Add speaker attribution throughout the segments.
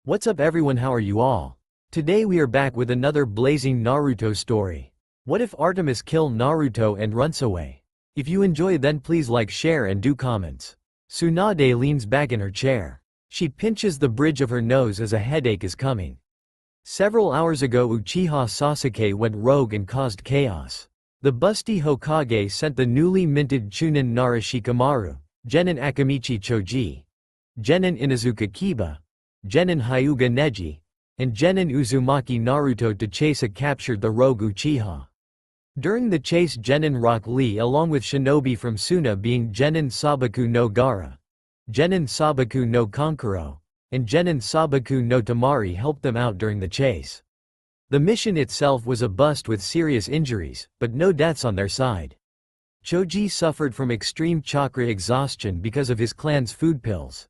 Speaker 1: What's up everyone, how are you all? Today we are back with another blazing Naruto story. What if Artemis killed Naruto and Runsaway? If you enjoy then please like, share and do comments. Tsunade leans back in her chair. She pinches the bridge of her nose as a headache is coming. Several hours ago Uchiha Sasuke went rogue and caused chaos. The busty Hokage sent the newly minted Chunin Narashikamaru, Genin Akamichi Choji, Genin Inazuka Kiba, Genin Hyuga Neji, and Genin Uzumaki Naruto to chase a captured the rogue Uchiha. During the chase Genin Rock Lee along with shinobi from Suna being Genin Sabaku no Gara, Genin Sabaku no Kankuro, and Genin Sabaku no Tamari helped them out during the chase. The mission itself was a bust with serious injuries, but no deaths on their side. Choji suffered from extreme chakra exhaustion because of his clan's food pills.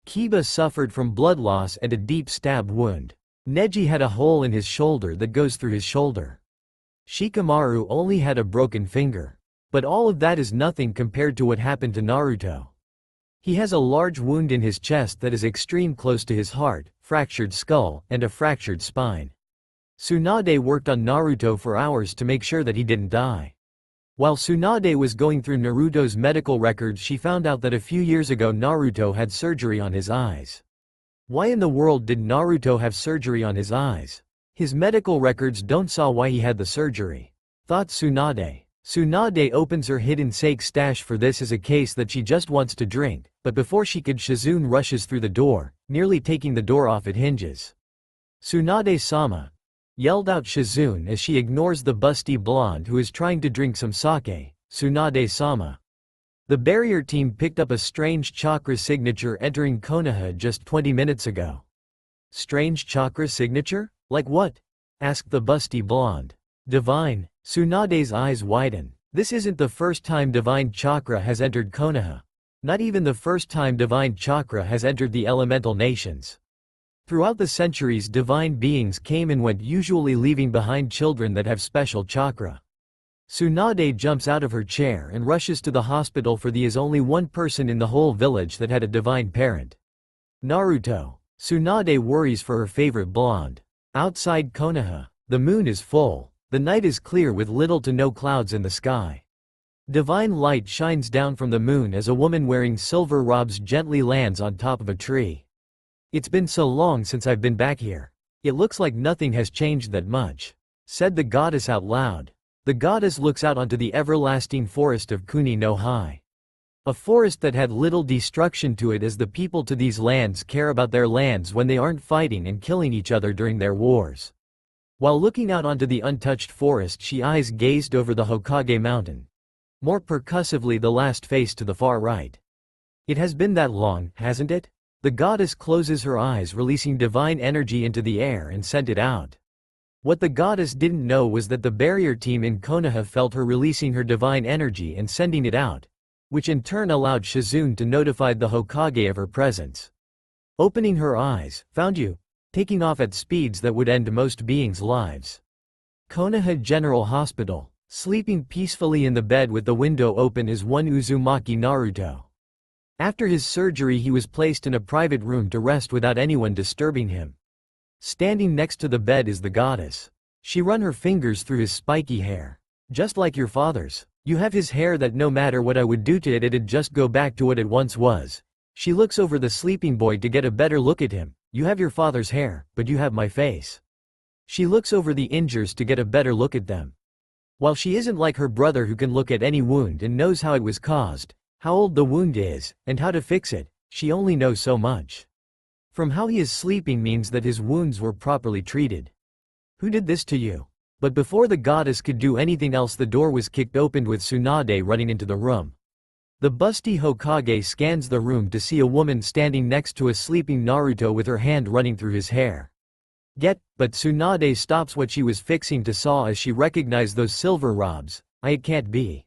Speaker 1: Kiba suffered from blood loss and a deep stab wound. Neji had a hole in his shoulder that goes through his shoulder. Shikamaru only had a broken finger. But all of that is nothing compared to what happened to Naruto. He has a large wound in his chest that is extreme close to his heart, fractured skull, and a fractured spine. Tsunade worked on Naruto for hours to make sure that he didn't die. While Tsunade was going through Naruto's medical records, she found out that a few years ago Naruto had surgery on his eyes. Why in the world did Naruto have surgery on his eyes? His medical records don't saw why he had the surgery, thought Tsunade. Tsunade opens her hidden sake stash, for this is a case that she just wants to drink, but before she could Shizune rushes through the door, nearly taking the door off its hinges. "Tsunade-sama!" yelled out Shizune as she ignores the busty blonde who is trying to drink some sake. "Tsunade-sama." The barrier team picked up a strange chakra signature entering Konoha just 20 minutes ago. Strange chakra signature? Like what? Asked the busty blonde. Divine. Tsunade's eyes widen. This isn't the first time divine chakra has entered Konoha. Not even the first time divine chakra has entered the elemental nations. Throughout the centuries divine beings came and went, usually leaving behind children that have special chakra. Tsunade jumps out of her chair and rushes to the hospital, for there is only one person in the whole village that had a divine parent. Naruto. Tsunade worries for her favorite blonde. Outside Konoha, the moon is full. The night is clear with little to no clouds in the sky. Divine light shines down from the moon as a woman wearing silver robes gently lands on top of a tree. "It's been so long since I've been back here. It looks like nothing has changed that much," said the goddess out loud. The goddess looks out onto the everlasting forest of Kuni no Hai. A forest that had little destruction to it, as the people to these lands care about their lands when they aren't fighting and killing each other during their wars. While looking out onto the untouched forest, she eyes gazed over the Hokage mountain. More percussively the last face to the far right. "It has been that long, hasn't it?" The goddess closes her eyes, releasing divine energy into the air and sent it out. What the goddess didn't know was that the barrier team in Konoha felt her releasing her divine energy and sending it out, which in turn allowed Shizune to notify the Hokage of her presence. Opening her eyes, "Found you," taking off at speeds that would end most beings' lives. Konoha General Hospital. Sleeping peacefully in the bed with the window open is one Uzumaki Naruto. After his surgery he was placed in a private room to rest without anyone disturbing him. Standing next to the bed is the goddess. She run her fingers through his spiky hair. "Just like your father's. You have his hair that no matter what I would do to it, it'd just go back to what it once was." She looks over the sleeping boy to get a better look at him. "You have your father's hair, but you have my face." She looks over the injures to get a better look at them. While she isn't like her brother who can look at any wound and knows how it was caused, how old the wound is, and how to fix it, she only knows so much. From how he is sleeping means that his wounds were properly treated. "Who did this to you?" But before the goddess could do anything else, the door was kicked open with Tsunade running into the room. The busty Hokage scans the room to see a woman standing next to a sleeping Naruto with her hand running through his hair. But Tsunade stops what she was fixing to saw as she recognized those silver robes. "It can't be."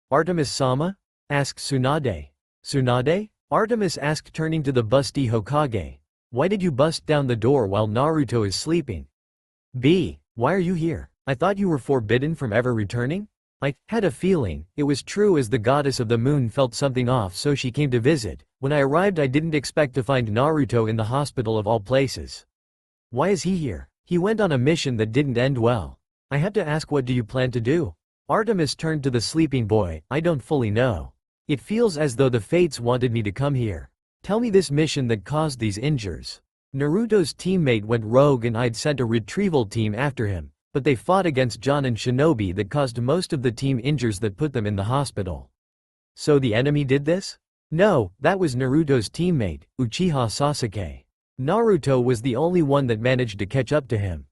Speaker 1: "Artemis-sama?" asked Tsunade. "Tsunade?" Artemis asked, turning to the busty Hokage. "Why did you bust down the door while Naruto is sleeping?" "Why are you here? I thought you were forbidden from ever returning?" I had a feeling it was true, as the goddess of the moon felt something off, so she came to visit. When I arrived, I didn't expect to find Naruto in the hospital of all places. Why is he here? He went on a mission that didn't end well. I had to ask, what do you plan to do? Artemis turned to the sleeping boy. I don't fully know. It feels as though the fates wanted me to come here. Tell me this mission that caused these injuries. Naruto's teammate went rogue and I'd sent a retrieval team after him, but they fought against John and Shinobi that caused most of the team injuries that put them in the hospital. So the enemy did this? No, that was Naruto's teammate, Uchiha Sasuke. Naruto was the only one that managed to catch up to him.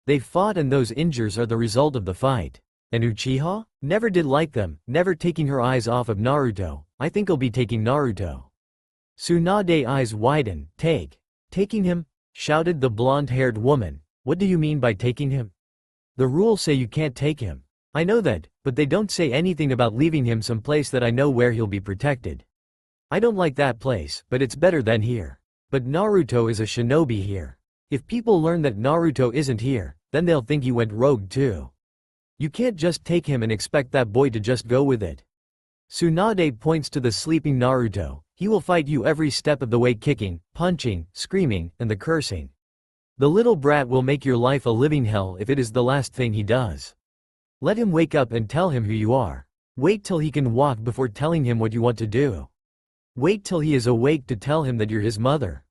Speaker 1: They fought and those injuries are the result of the fight. And Uchiha? Never did like them, never taking her eyes off of Naruto. I think I'll be taking Naruto. Tsunade's eyes widen. Taking him? Shouted the blonde-haired woman. What do you mean by taking him? The rules say you can't take him. I know that, but they don't say anything about leaving him someplace that I know where he'll be protected. I don't like that place, but it's better than here. But Naruto is a shinobi here. If people learn that Naruto isn't here, then they'll think he went rogue too. You can't just take him and expect that boy to just go with it. Tsunade points to the sleeping Naruto. He will fight you every step of the way, kicking, punching, screaming, and the cursing. The little brat will make your life a living hell if it is the last thing he does. Let him wake up and tell him who you are. Wait till he can walk before telling him what you want to do. Wait till he is awake to tell him that you're his mother.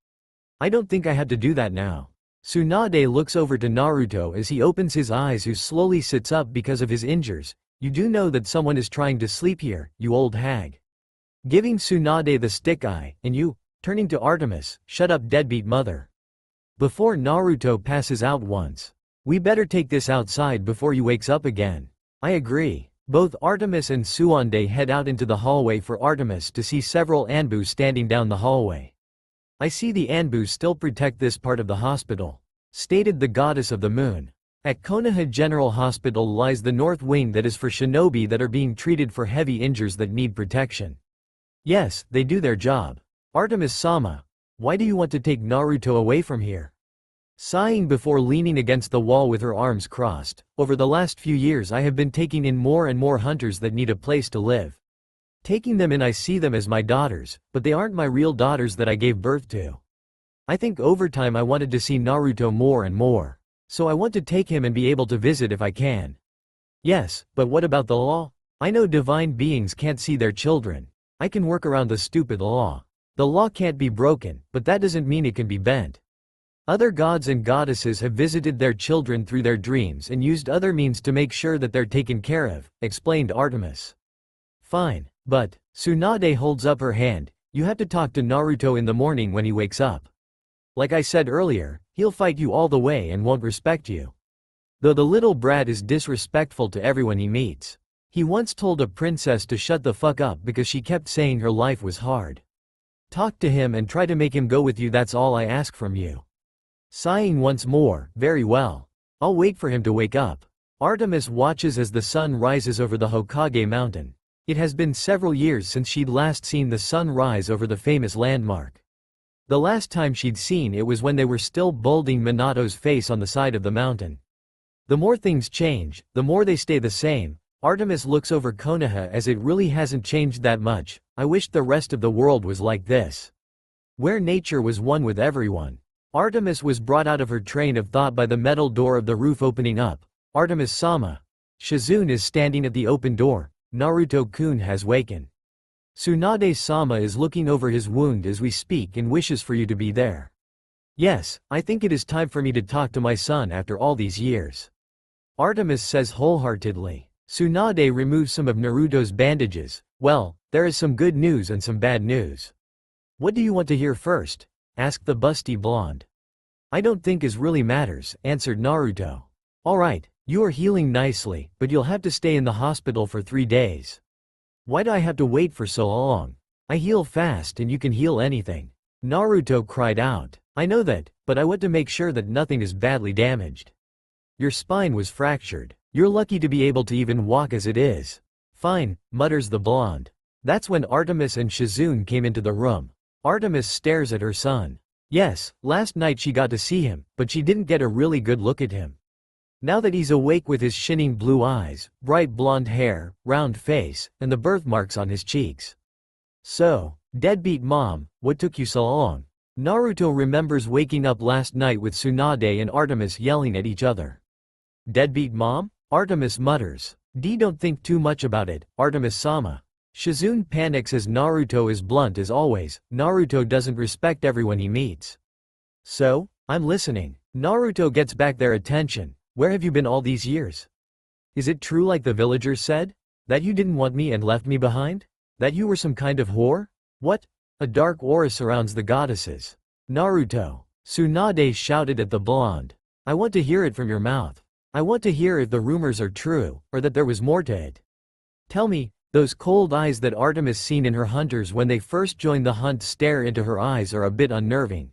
Speaker 1: I don't think I had to do that now. Tsunade looks over to Naruto as he opens his eyes, who slowly sits up because of his injuries. You do know that someone is trying to sleep here, you old hag. Giving Tsunade the stick eye, and you, turning to Artemis, shut up deadbeat mother. Before Naruto passes out once. We better take this outside before he wakes up again. I agree. Both Artemis and Tsunade head out into the hallway for Artemis to see several Anbu standing down the hallway. I see the Anbu still protect this part of the hospital, stated the goddess of the moon. At Konoha General Hospital lies the north wing that is for shinobi that are being treated for heavy injuries that need protection. Yes, they do their job. Artemis-sama, why do you want to take Naruto away from here? Sighing before leaning against the wall with her arms crossed, over the last few years I have been taking in more and more hunters that need a place to live. Taking them in, I see them as my daughters, but they aren't my real daughters that I gave birth to. I think over time I wanted to see Naruto more and more. So I want to take him and be able to visit if I can. Yes, but what about the law? I know divine beings can't see their children. I can work around the stupid law. The law can't be broken, but that doesn't mean it can be bent. Other gods and goddesses have visited their children through their dreams and used other means to make sure that they're taken care of, explained Artemis. Fine, but, Tsunade holds up her hand, you have to talk to Naruto in the morning when he wakes up. Like I said earlier, he'll fight you all the way and won't respect you. Though the little brat is disrespectful to everyone he meets. He once told a princess to shut the fuck up because she kept saying her life was hard. Talk to him and try to make him go with you, that's all I ask from you. Sighing once more, very well. I'll wait for him to wake up. Artemis watches as the sun rises over the Hokage mountain. It has been several years since she'd last seen the sun rise over the famous landmark. The last time she'd seen it was when they were still building Minato's face on the side of the mountain. The more things change, the more they stay the same. Artemis looks over Konoha as it really hasn't changed that much. I wished the rest of the world was like this. Where nature was one with everyone. Artemis was brought out of her train of thought by the metal door of the roof opening up. Artemis-sama. Shizune is standing at the open door. Naruto-kun has wakened. Tsunade-sama is looking over his wound as we speak and wishes for you to be there. Yes, I think it is time for me to talk to my son after all these years. Artemis says wholeheartedly. Tsunade removes some of Naruto's bandages. Well, there is some good news and some bad news. What do you want to hear first? Asked the busty blonde. I don't think it really matters, answered Naruto. Alright, you are healing nicely, but you'll have to stay in the hospital for 3 days. Why do I have to wait for so long? I heal fast and you can heal anything. Naruto cried out. I know that, but I want to make sure that nothing is badly damaged. Your spine was fractured. You're lucky to be able to even walk as it is. Fine, mutters the blonde. That's when Artemis and Shizune came into the room. Artemis stares at her son. Yes, last night she got to see him, but she didn't get a really good look at him. Now that he's awake with his shining blue eyes, bright blonde hair, round face, and the birthmarks on his cheeks. So, deadbeat mom, what took you so long? Naruto remembers waking up last night with Tsunade and Artemis yelling at each other. Deadbeat mom? Artemis mutters. Don't think too much about it, Artemis-sama. Shizune panics as Naruto is blunt as always. Naruto doesn't respect everyone he meets. So, I'm listening. Naruto gets back their attention. Where have you been all these years? Is it true like the villagers said? That you didn't want me and left me behind? That you were some kind of whore? What? A dark aura surrounds the goddesses. Naruto. Tsunade shouted at the blonde. I want to hear it from your mouth. I want to hear if the rumors are true, or that there was more to it. Tell me, those cold eyes that Artemis seen in her hunters when they first joined the hunt stare into her eyes are a bit unnerving.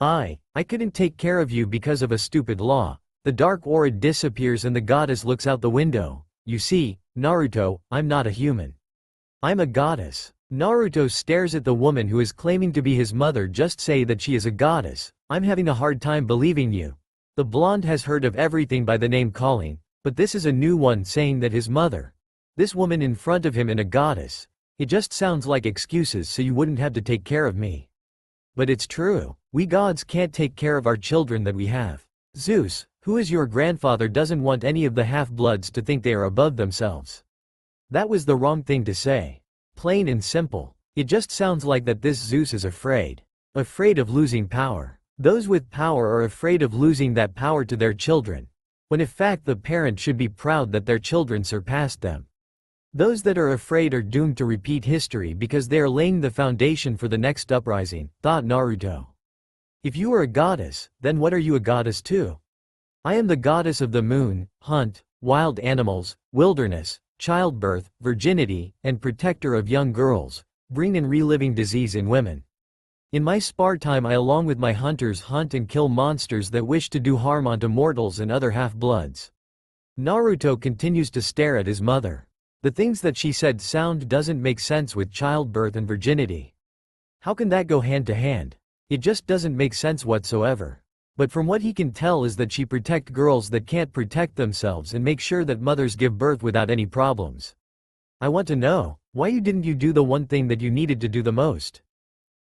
Speaker 1: I couldn't take care of you because of a stupid law. The dark aura disappears and the goddess looks out the window. You see, Naruto, I'm not a human. I'm a goddess. Naruto stares at the woman who is claiming to be his mother. Just say that she is a goddess. I'm having a hard time believing you. The blonde has heard of everything by the name calling, but this is a new one saying that his mother. This woman in front of him and a goddess. It just sounds like excuses so you wouldn't have to take care of me. But it's true. We gods can't take care of our children that we have. Zeus, who is your grandfather, doesn't want any of the half-bloods to think they are above themselves. That was the wrong thing to say. Plain and simple. It just sounds like that this Zeus is afraid. Afraid of losing power. Those with power are afraid of losing that power to their children, when in fact the parent should be proud that their children surpassed them. Those that are afraid are doomed to repeat history because they are laying the foundation for the next uprising, thought Naruto. If you are a goddess, then what are you a goddess to? I am the goddess of the moon, hunt, wild animals, wilderness, childbirth, virginity, and protector of young girls, bring in reliving disease in women. In my spare time I along with my hunters hunt and kill monsters that wish to do harm unto mortals and other half-bloods. Naruto continues to stare at his mother. The things that she said doesn't make sense with childbirth and virginity. How can that go hand to hand? It just doesn't make sense whatsoever. But from what he can tell is that she protect girls that can't protect themselves and make sure that mothers give birth without any problems. I want to know, why didn't you do the one thing that you needed to do the most?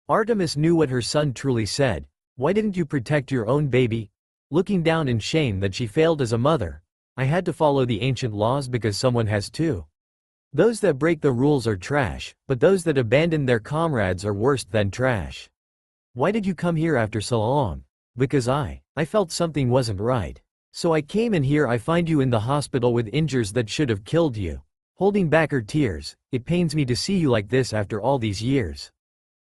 Speaker 1: Artemis knew what her son truly said. Why didn't you protect your own baby? Looking down in shame that she failed as a mother. I had to follow the ancient laws because someone has to. Those that break the rules are trash, but those that abandon their comrades are worse than trash. Why did you come here after so long? Because I felt something wasn't right. So I came in here. I find you in the hospital with injuries that should have killed you. Holding back her tears, it pains me to see you like this after all these years.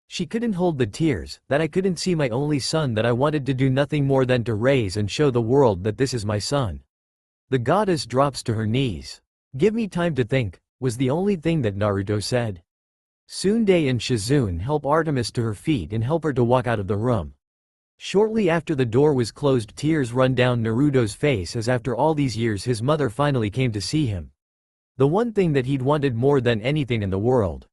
Speaker 1: She couldn't hold the tears, that I couldn't see my only son that I wanted to do nothing more than to raise and show the world that this is my son. The goddess drops to her knees. Give me time to think, was the only thing that Naruto said. Tsunade and Shizune help Artemis to her feet and help her to walk out of the room. Shortly after the door was closed, tears run down Naruto's face as after all these years his mother finally came to see him. The one thing that he'd wanted more than anything in the world.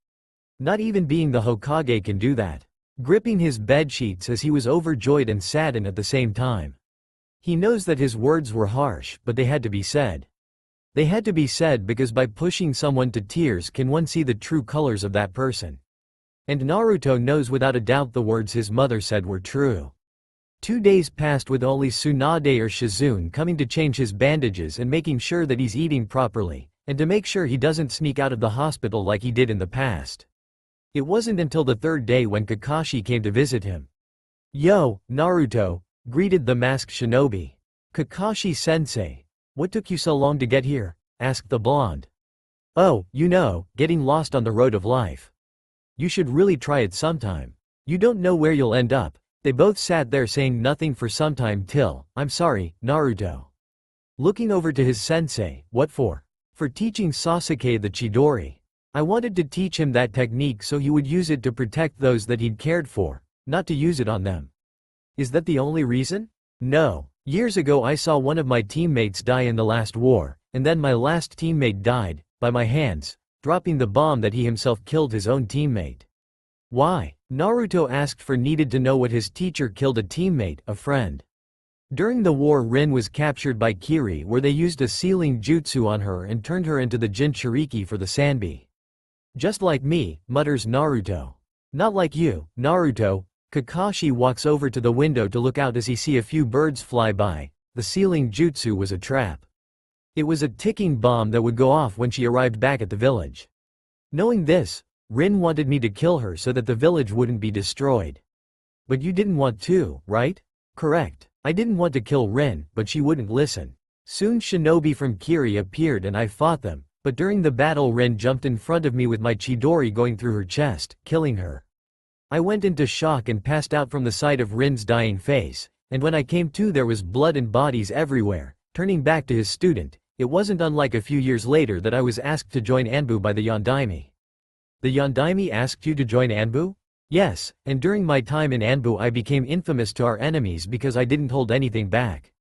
Speaker 1: Not even being the Hokage can do that. Gripping his bedsheets as he was overjoyed and saddened at the same time. He knows that his words were harsh, but they had to be said. They had to be said because by pushing someone to tears can one see the true colors of that person. And Naruto knows without a doubt the words his mother said were true. 2 days passed with only Tsunade or Shizune coming to change his bandages and making sure that he's eating properly, and to make sure he doesn't sneak out of the hospital like he did in the past. It wasn't until the 3rd day when Kakashi came to visit him. Yo, Naruto, greeted the masked shinobi. Kakashi-sensei. What took you so long to get here? Asked the blonde. Oh, getting lost on the road of life. You should really try it sometime. You don't know where you'll end up. They both sat there saying nothing for some time till, I'm sorry, Naruto. Looking over to his sensei, what for? For teaching Sasuke the Chidori. I wanted to teach him that technique so he would use it to protect those that he'd cared for, not to use it on them. Is that the only reason? No. Years ago I saw one of my teammates die in the last war, and then my last teammate died, by my hands, dropping the bomb that he himself killed his own teammate. Why? Naruto asked for needed to know what his teacher killed a teammate, a friend. During the war, Rin was captured by Kiri, where they used a sealing jutsu on her and turned her into the Jinchuriki for the Sanbi. Just like me, mutters Naruto. Not like you, Naruto. Kakashi walks over to the window to look out as he sees a few birds fly by. The sealing jutsu was a trap. It was a ticking bomb that would go off when she arrived back at the village. Knowing this, Rin wanted me to kill her so that the village wouldn't be destroyed. But you didn't want to, right? Correct. I didn't want to kill Rin, but she wouldn't listen. Soon shinobi from Kiri appeared and I fought them, but during the battle Rin jumped in front of me with my Chidori going through her chest, killing her. I went into shock and passed out from the sight of Rin's dying face, and when I came to there was blood and bodies everywhere. Turning back to his student, it wasn't unlike a few years later that I was asked to join Anbu by the Yondaime. The Yondaime asked you to join Anbu? Yes, and during my time in Anbu I became infamous to our enemies because I didn't hold anything back.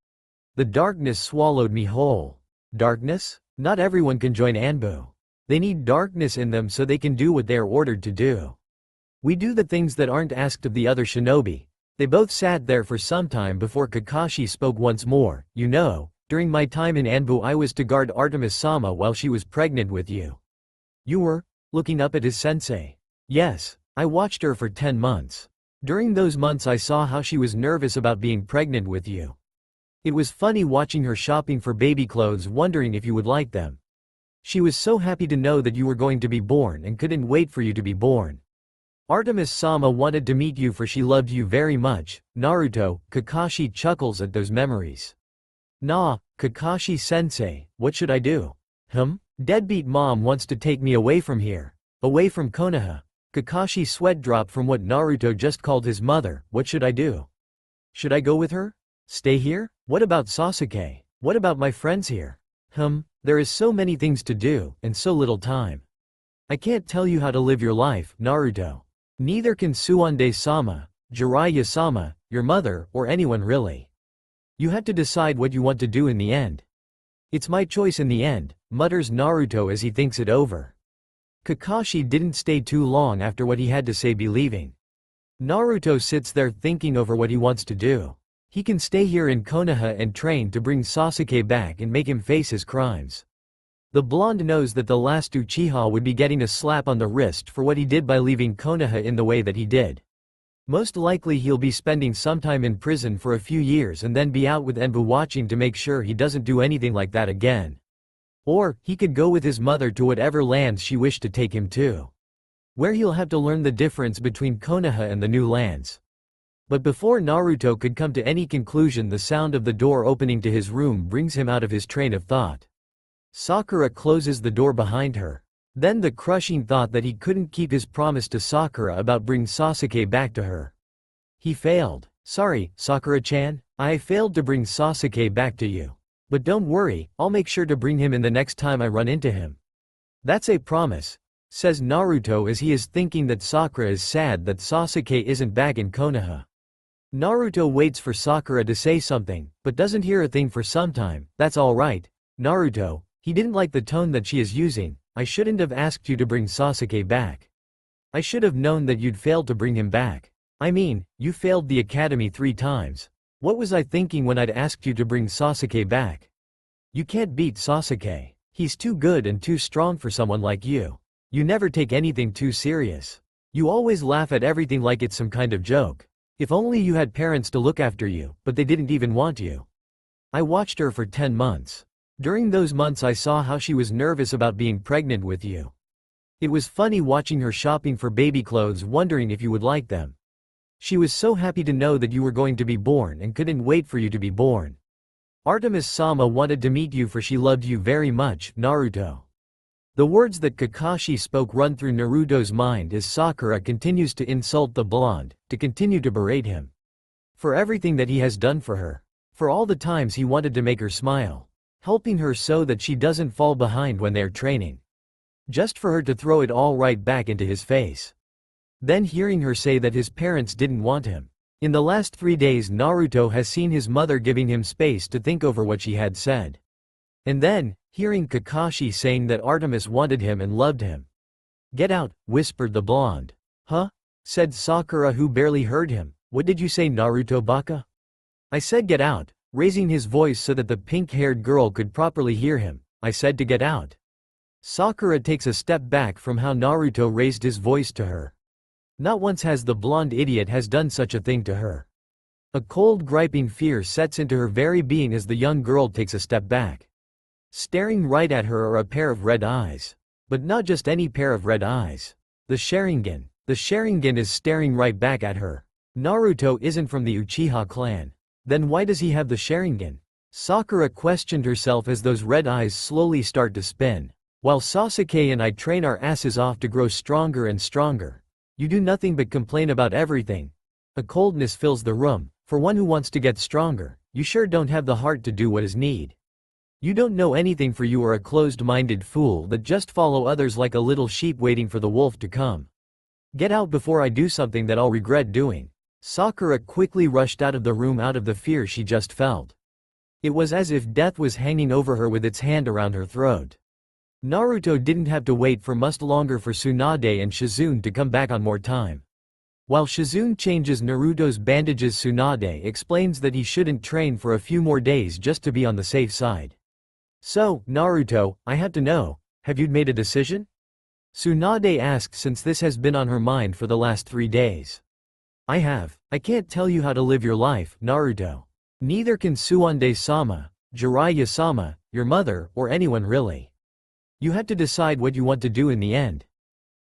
Speaker 1: The darkness swallowed me whole. Darkness? Not everyone can join Anbu. They need darkness in them so they can do what they are ordered to do. We do the things that aren't asked of the other shinobi. They both sat there for some time before Kakashi spoke once more. You know, during my time in Anbu I was to guard Artemis-sama while she was pregnant with you. You were? Looking up at his sensei. Yes. I watched her for 10 months. During those months I saw how she was nervous about being pregnant with you. It was funny watching her shopping for baby clothes, wondering if you would like them. She was so happy to know that you were going to be born and couldn't wait for you to be born. Artemis-sama wanted to meet you for she loved you very much. Naruto. Kakashi chuckles at those memories. Nah, Kakashi-sensei, what should I do? Deadbeat mom wants to take me away from here. Away from Konoha. Kakashi sweat dropped from what Naruto just called his mother. What should I do? Should I go with her? Stay here? What about Sasuke? What about my friends here? There is so many things to do, and so little time. I can't tell you how to live your life, Naruto. Neither can Suande-sama, Jiraiya-sama, your mother, or anyone really. You have to decide what you want to do in the end. It's my choice in the end, mutters Naruto as he thinks it over. Kakashi didn't stay too long after what he had to say be leaving. Naruto sits there thinking over what he wants to do. He can stay here in Konoha and train to bring Sasuke back and make him face his crimes. The blonde knows that the last Uchiha would be getting a slap on the wrist for what he did by leaving Konoha in the way that he did. Most likely he'll be spending some time in prison for a few years and then be out with Enbu watching to make sure he doesn't do anything like that again. Or, he could go with his mother to whatever lands she wished to take him to. Where he'll have to learn the difference between Konoha and the new lands. But before Naruto could come to any conclusion, the sound of the door opening to his room brings him out of his train of thought. Sakura closes the door behind her. Then the crushing thought that he couldn't keep his promise to Sakura about bringing Sasuke back to her. He failed. Sorry, Sakura-chan, I failed to bring Sasuke back to you. But don't worry, I'll make sure to bring him in the next time I run into him. That's a promise, says Naruto as he is thinking that Sakura is sad that Sasuke isn't back in Konoha. Naruto waits for Sakura to say something, but doesn't hear a thing for some time. That's alright, Naruto. He didn't like the tone that she is using. I shouldn't have asked you to bring Sasuke back. I should have known that you'd failed to bring him back. I mean, you failed the academy 3 times. What was I thinking when I'd asked you to bring Sasuke back? You can't beat Sasuke. He's too good and too strong for someone like you. You never take anything too serious. You always laugh at everything like it's some kind of joke. If only you had parents to look after you, but they didn't even want you. I watched her for 10 months. During those months I saw how she was nervous about being pregnant with you. It was funny watching her shopping for baby clothes, wondering if you would like them. She was so happy to know that you were going to be born and couldn't wait for you to be born. Artemis-sama wanted to meet you for she loved you very much, Naruto. The words that Kakashi spoke run through Naruto's mind as Sakura continues to insult the blonde, to continue to berate him. For everything that he has done for her. For all the times he wanted to make her smile. Helping her so that she doesn't fall behind when they're training. Just for her to throw it all right back into his face. Then hearing her say that his parents didn't want him. In the last 3 days Naruto has seen his mother giving him space to think over what she had said. And then, hearing Kakashi saying that Artemis wanted him and loved him. Get out, whispered the blonde. Huh? Said Sakura, who barely heard him. What did you say, Naruto baka? I said get out, raising his voice so that the pink-haired girl could properly hear him. I said to get out. Sakura takes a step back from how Naruto raised his voice to her. Not once has the blonde idiot has done such a thing to her. A cold griping fear sets into her very being as the young girl takes a step back. Staring right at her are a pair of red eyes. But not just any pair of red eyes. The Sharingan. The Sharingan is staring right back at her. Naruto isn't from the Uchiha clan. Then why does he have the Sharingan? Sakura questioned herself as those red eyes slowly start to spin. While Sasuke and I train our asses off to grow stronger and stronger, you do nothing but complain about everything. A coldness fills the room. For one who wants to get stronger, you sure don't have the heart to do what is need. You don't know anything, for you are a closed-minded fool that just follow others like a little sheep waiting for the wolf to come. Get out before I do something that I'll regret doing. Sakura quickly rushed out of the room out of the fear she just felt. It was as if death was hanging over her with its hand around her throat. Naruto didn't have to wait for much longer for Tsunade and Shizune to come back on more time. While Shizune changes Naruto's bandages, Tsunade explains that he shouldn't train for a few more days just to be on the safe side. So, Naruto, I have to know, have you made a decision? Tsunade asked, since this has been on her mind for the last 3 days. I have. I can't tell you how to live your life, Naruto. Neither can Tsunade-sama, Jiraiya-sama, your mother, or anyone really. You have to decide what you want to do in the end.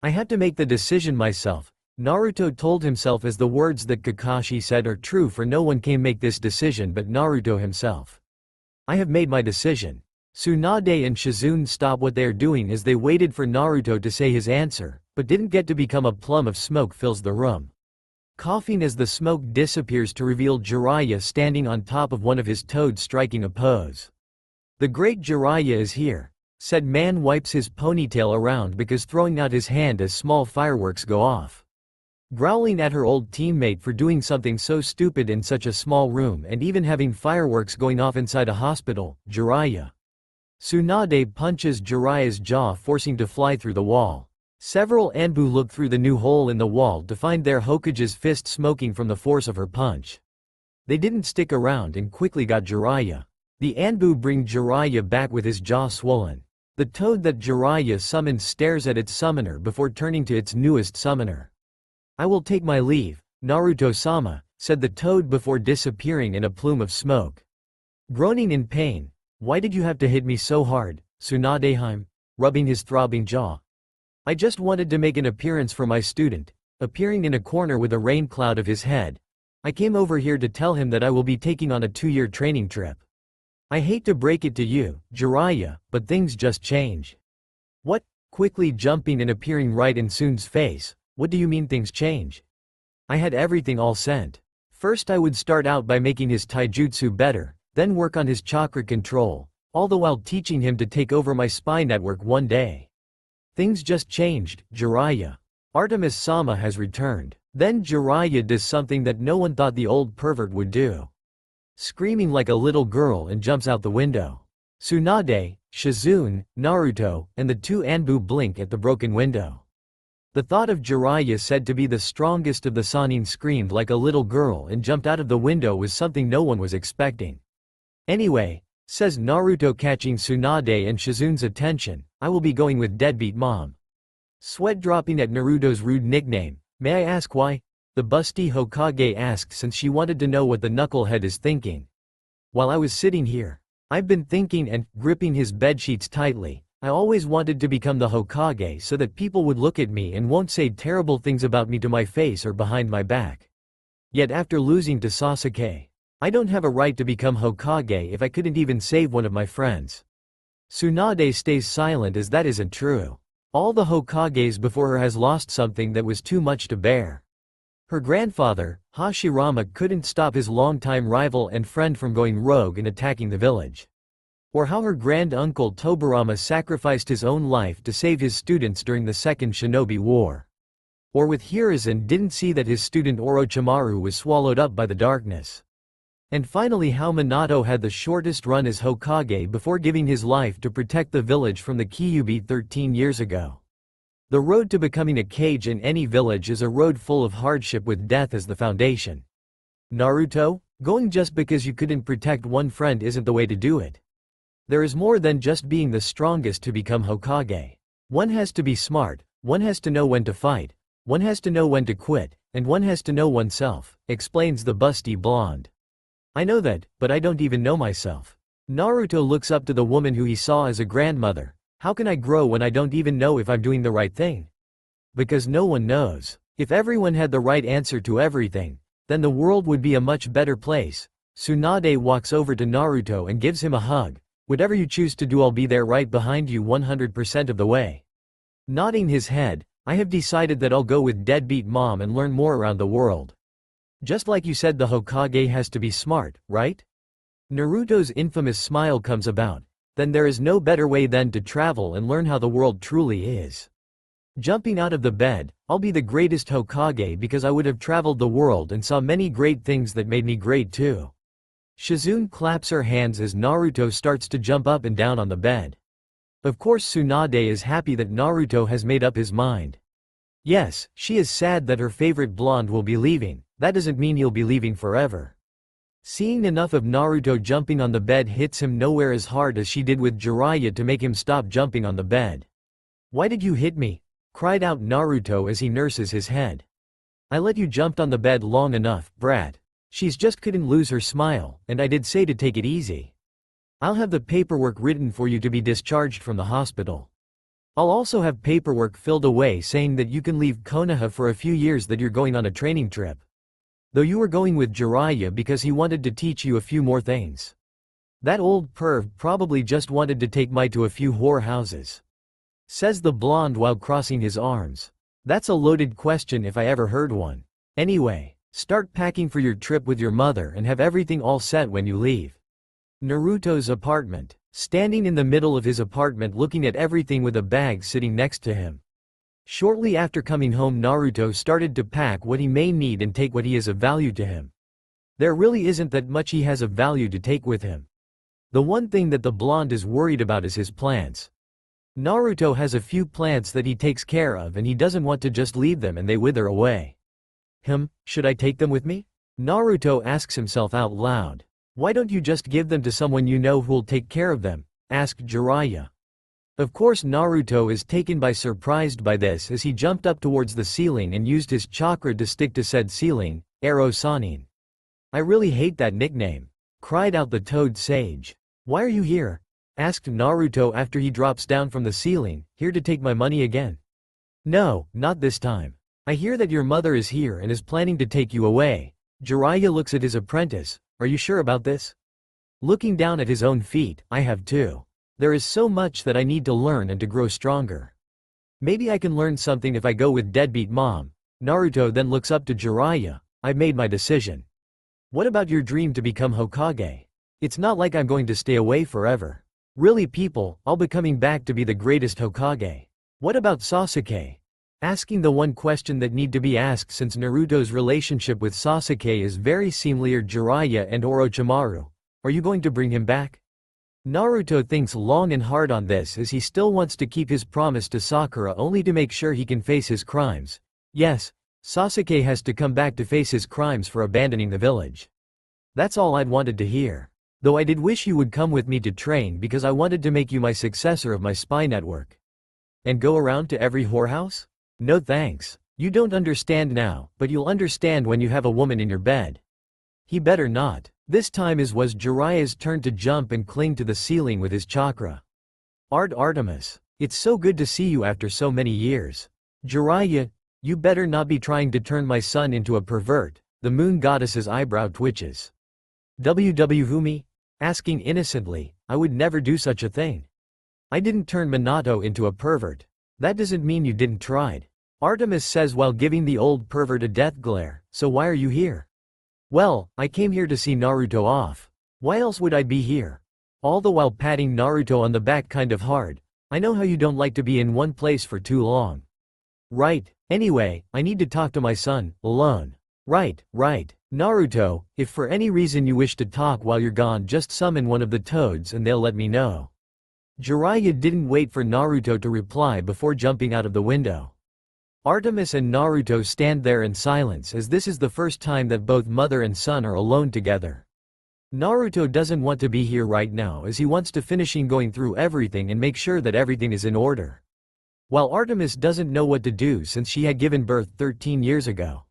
Speaker 1: I have to make the decision myself, Naruto told himself, as the words that Kakashi said are true, for no one can make this decision but Naruto himself. I have made my decision. Tsunade and Shizune stop what they are doing as they waited for Naruto to say his answer, but didn't get to become a plume of smoke fills the room. Coughing as the smoke disappears to reveal Jiraiya standing on top of one of his toads striking a pose. The great Jiraiya is here. Said man wipes his ponytail around because throwing out his hand as small fireworks go off. Growling at her old teammate for doing something so stupid in such a small room and even having fireworks going off inside a hospital, Jiraiya. Tsunade punches Jiraiya's jaw, forcing to fly through the wall. Several Anbu look through the new hole in the wall to find their Hokage's fist smoking from the force of her punch. They didn't stick around and quickly got Jiraiya. The Anbu bring Jiraiya back with his jaw swollen. The toad that Jiraiya summons stares at its summoner before turning to its newest summoner. I will take my leave, Naruto-sama, said the toad before disappearing in a plume of smoke. Groaning in pain, why did you have to hit me so hard, Tsunade-hime? Rubbing his throbbing jaw. I just wanted to make an appearance for my student, appearing in a corner with a rain cloud of his head. I came over here to tell him that I will be taking on a 2-year training trip. I hate to break it to you, Jiraiya, but things just change. What? Quickly jumping and appearing right in Tsun's face. What do you mean things change? I had everything all sent. First I would start out by making his taijutsu better, then work on his chakra control, all the while teaching him to take over my spy network one day. Things just changed, Jiraiya. Artemis-sama has returned. Then Jiraiya does something that no one thought the old pervert would do. Screaming like a little girl and jumps out the window. Tsunade, Shizune, Naruto, and the 2 Anbu blink at the broken window. The thought of Jiraiya, said to be the strongest of the Sannin, screamed like a little girl and jumped out of the window was something no one was expecting. Anyway, says Naruto, catching Tsunade and Shizune's attention, I will be going with deadbeat mom. Sweat dropping at Naruto's rude nickname. May I ask why? The busty Hokage asked, since she wanted to know what the knucklehead is thinking. While I was sitting here, I've been thinking, and, gripping his bedsheets tightly, I always wanted to become the Hokage so that people would look at me and won't say terrible things about me to my face or behind my back. Yet after losing to Sasuke, I don't have a right to become Hokage if I couldn't even save one of my friends. Tsunade stays silent as that isn't true. All the Hokages before her has lost something that was too much to bear. Her grandfather, Hashirama, couldn't stop his longtime rival and friend from going rogue and attacking the village. Or how her grand-uncle Tobirama sacrificed his own life to save his students during the Second Shinobi War. Or with Hiruzen didn't see that his student Orochimaru was swallowed up by the darkness. And finally how Minato had the shortest run as Hokage before giving his life to protect the village from the Kyuubi 13 years ago. The road to becoming a Kage in any village is a road full of hardship with death as the foundation. Naruto? Going just because you couldn't protect one friend isn't the way to do it. There is more than just being the strongest to become Hokage. One has to be smart, one has to know when to fight, one has to know when to quit, and one has to know oneself, explains the busty blonde. I know that, but I don't even know myself. Naruto looks up to the woman who he saw as a grandmother. How can I grow when I don't even know if I'm doing the right thing? Because no one knows. If everyone had the right answer to everything, then the world would be a much better place. Tsunade walks over to Naruto and gives him a hug. Whatever you choose to do, I'll be there right behind you 100% of the way. Nodding his head, I have decided that I'll go with deadbeat mom and learn more around the world. Just like you said, the Hokage has to be smart, right? Naruto's infamous smile comes about. Then there is no better way than to travel and learn how the world truly is. Jumping out of the bed, I'll be the greatest Hokage because I would have traveled the world and saw many great things that made me great too. Shizune claps her hands as Naruto starts to jump up and down on the bed. Of course Tsunade is happy that Naruto has made up his mind. Yes, she is sad that her favorite blonde will be leaving. That doesn't mean he'll be leaving forever. Seeing enough of Naruto jumping on the bed hits him nowhere as hard as she did with Jiraiya to make him stop jumping on the bed. Why did you hit me? Cried out Naruto as he nurses his head. I let you jump on the bed long enough, brat. She's just couldn't lose her smile, and I did say to take it easy. I'll have the paperwork written for you to be discharged from the hospital. I'll also have paperwork filled away saying that you can leave Konoha for a few years, that you're going on a training trip. Though you were going with Jiraiya because he wanted to teach you a few more things. That old perv probably just wanted to take Mai to a few whorehouses. Says the blonde while crossing his arms. That's a loaded question if I ever heard one. Anyway, start packing for your trip with your mother and have everything all set when you leave. Naruto's apartment. Standing in the middle of his apartment looking at everything with a bag sitting next to him. Shortly after coming home, Naruto started to pack what he may need and take what he is of value to him. There really isn't that much he has of value to take with him. The one thing that the blonde is worried about is his plants. Naruto has a few plants that he takes care of and he doesn't want to just leave them and they wither away. Should I take them with me? Naruto asks himself out loud. Why don't you just give them to someone you know who'll take care of them? Asked Jiraiya. Of course Naruto is taken by surprise by this as he jumped up towards the ceiling and used his chakra to stick to said ceiling, Ero Sanin. I really hate that nickname. Cried out the toad sage. Why are you here? Asked Naruto after he drops down from the ceiling. Here to take my money again? No, not this time. I hear that your mother is here and is planning to take you away. Jiraiya looks at his apprentice. Are you sure about this? Looking down at his own feet, I have too. There is so much that I need to learn and to grow stronger. Maybe I can learn something if I go with deadbeat mom. Naruto then looks up to Jiraiya. I've made my decision. What about your dream to become Hokage? It's not like I'm going to stay away forever. Really people, I'll be coming back to be the greatest Hokage. What about Sasuke? Asking the one question that need to be asked since Naruto's relationship with Sasuke is very similar to Jiraiya and Orochimaru. Are you going to bring him back? Naruto thinks long and hard on this as he still wants to keep his promise to Sakura only to make sure he can face his crimes. Yes, Sasuke has to come back to face his crimes for abandoning the village. That's all I'd wanted to hear. Though I did wish you would come with me to train because I wanted to make you my successor of my spy network. And go around to every whorehouse? No thanks. You don't understand now, but you'll understand when you have a woman in your bed. He better not. This time it was Jiraiya's turn to jump and cling to the ceiling with his chakra. Artemis. It's so good to see you after so many years. Jiraiya, you better not be trying to turn my son into a pervert. The moon goddess's eyebrow twitches. Who me? Asking innocently, I would never do such a thing. I didn't turn Minato into a pervert. That doesn't mean you didn't tried. Artemis says while giving the old pervert a death glare. So why are you here? Well, I came here to see Naruto off. Why else would I be here? All the while patting Naruto on the back kind of hard. I know how you don't like to be in one place for too long. Right. Anyway, I need to talk to my son, alone. Right. Naruto, if for any reason you wish to talk while you're gone, just summon one of the toads and they'll let me know. Jiraiya didn't wait for Naruto to reply before jumping out of the window. Artemis and Naruto stand there in silence as this is the first time that both mother and son are alone together. Naruto doesn't want to be here right now as he wants to finishing going through everything and make sure that everything is in order. While Artemis doesn't know what to do since she had given birth 13 years ago.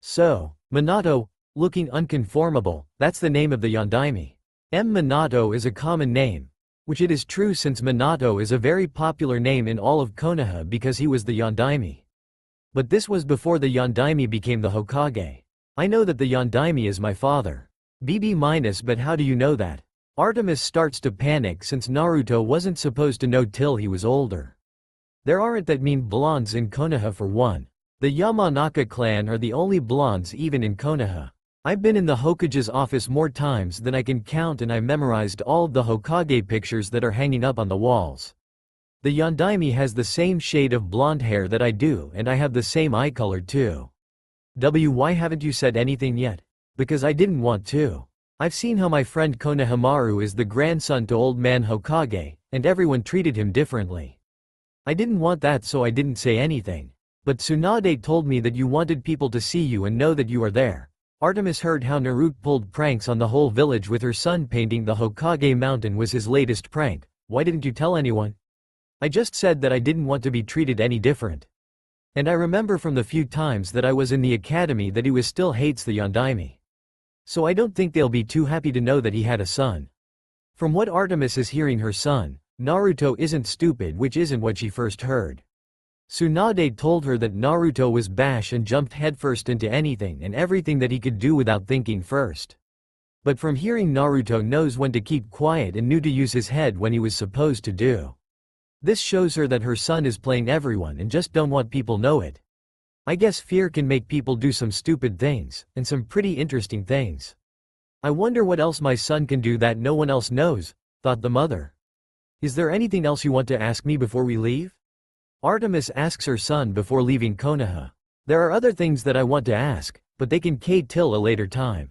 Speaker 1: So, Minato, looking unconformable, that's the name of the Yondaime. Minato is a common name, which it is true since Minato is a very popular name in all of Konoha because he was the Yondaime. But this was before the Yondaime became the Hokage. I know that the Yondaime is my father. BB-, but how do you know that? Artemis starts to panic since Naruto wasn't supposed to know till he was older. There aren't that mean blondes in Konoha for one. The Yamanaka clan are the only blondes even in Konoha. I've been in the Hokage's office more times than I can count and I memorized all of the Hokage pictures that are hanging up on the walls. The Yondaime has the same shade of blonde hair that I do and I have the same eye color too. Why haven't you said anything yet? Because I didn't want to. I've seen how my friend Konohamaru is the grandson to old man Hokage, and everyone treated him differently. I didn't want that so I didn't say anything. But Tsunade told me that you wanted people to see you and know that you are there. Artemis heard how Naruto pulled pranks on the whole village with her son painting the Hokage mountain was his latest prank. Why didn't you tell anyone? I just said that I didn't want to be treated any different. And I remember from the few times that I was in the academy that he still hates the Yondaime. So I don't think they'll be too happy to know that he had a son. From what Artemis is hearing her son, Naruto isn't stupid, which isn't what she first heard. Tsunade told her that Naruto was bash and jumped headfirst into anything and everything that he could do without thinking first. But from hearing Naruto knows when to keep quiet and knew to use his head when he was supposed to do. This shows her that her son is playing everyone and just don't want people know it. I guess fear can make people do some stupid things, and some pretty interesting things. I wonder what else my son can do that no one else knows, thought the mother. Is there anything else you want to ask me before we leave? Artemis asks her son before leaving Konoha. There are other things that I want to ask, but they can wait till a later time.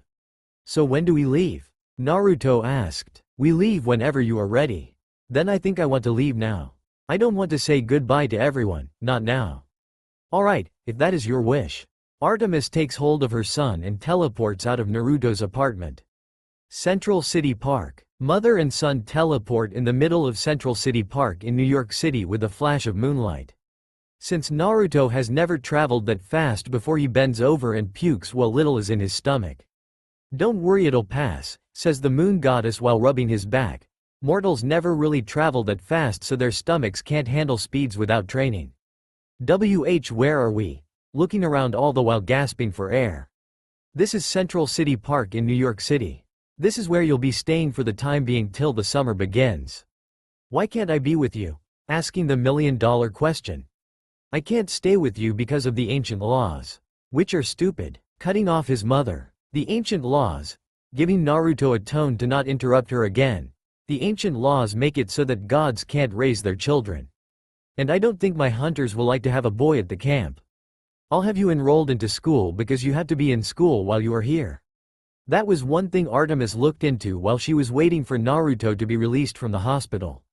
Speaker 1: So when do we leave? Naruto asked. We leave whenever you are ready. Then I think I want to leave now. I don't want to say goodbye to everyone, not now. Alright, if that is your wish. Artemis takes hold of her son and teleports out of Naruto's apartment. Central City Park. Mother and son teleport in the middle of Central City Park in New York City with a flash of moonlight. Since Naruto has never traveled that fast before he bends over and pukes while little is in his stomach. Don't worry, it'll pass, says the moon goddess while rubbing his back. Mortals never really travel that fast so their stomachs can't handle speeds without training. Where are we? Looking around all the while gasping for air. This is Central City Park in New York City. This is where you'll be staying for the time being till the summer begins. Why can't I be with you? Asking the million-dollar question. I can't stay with you because of the ancient laws. Which are stupid. Cutting off his mother. The ancient laws. Giving Naruto a tone to not interrupt her again. The ancient laws make it so that gods can't raise their children. And I don't think my hunters will like to have a boy at the camp. I'll have you enrolled into school because you have to be in school while you are here. That was one thing Artemis looked into while she was waiting for Naruto to be released from the hospital.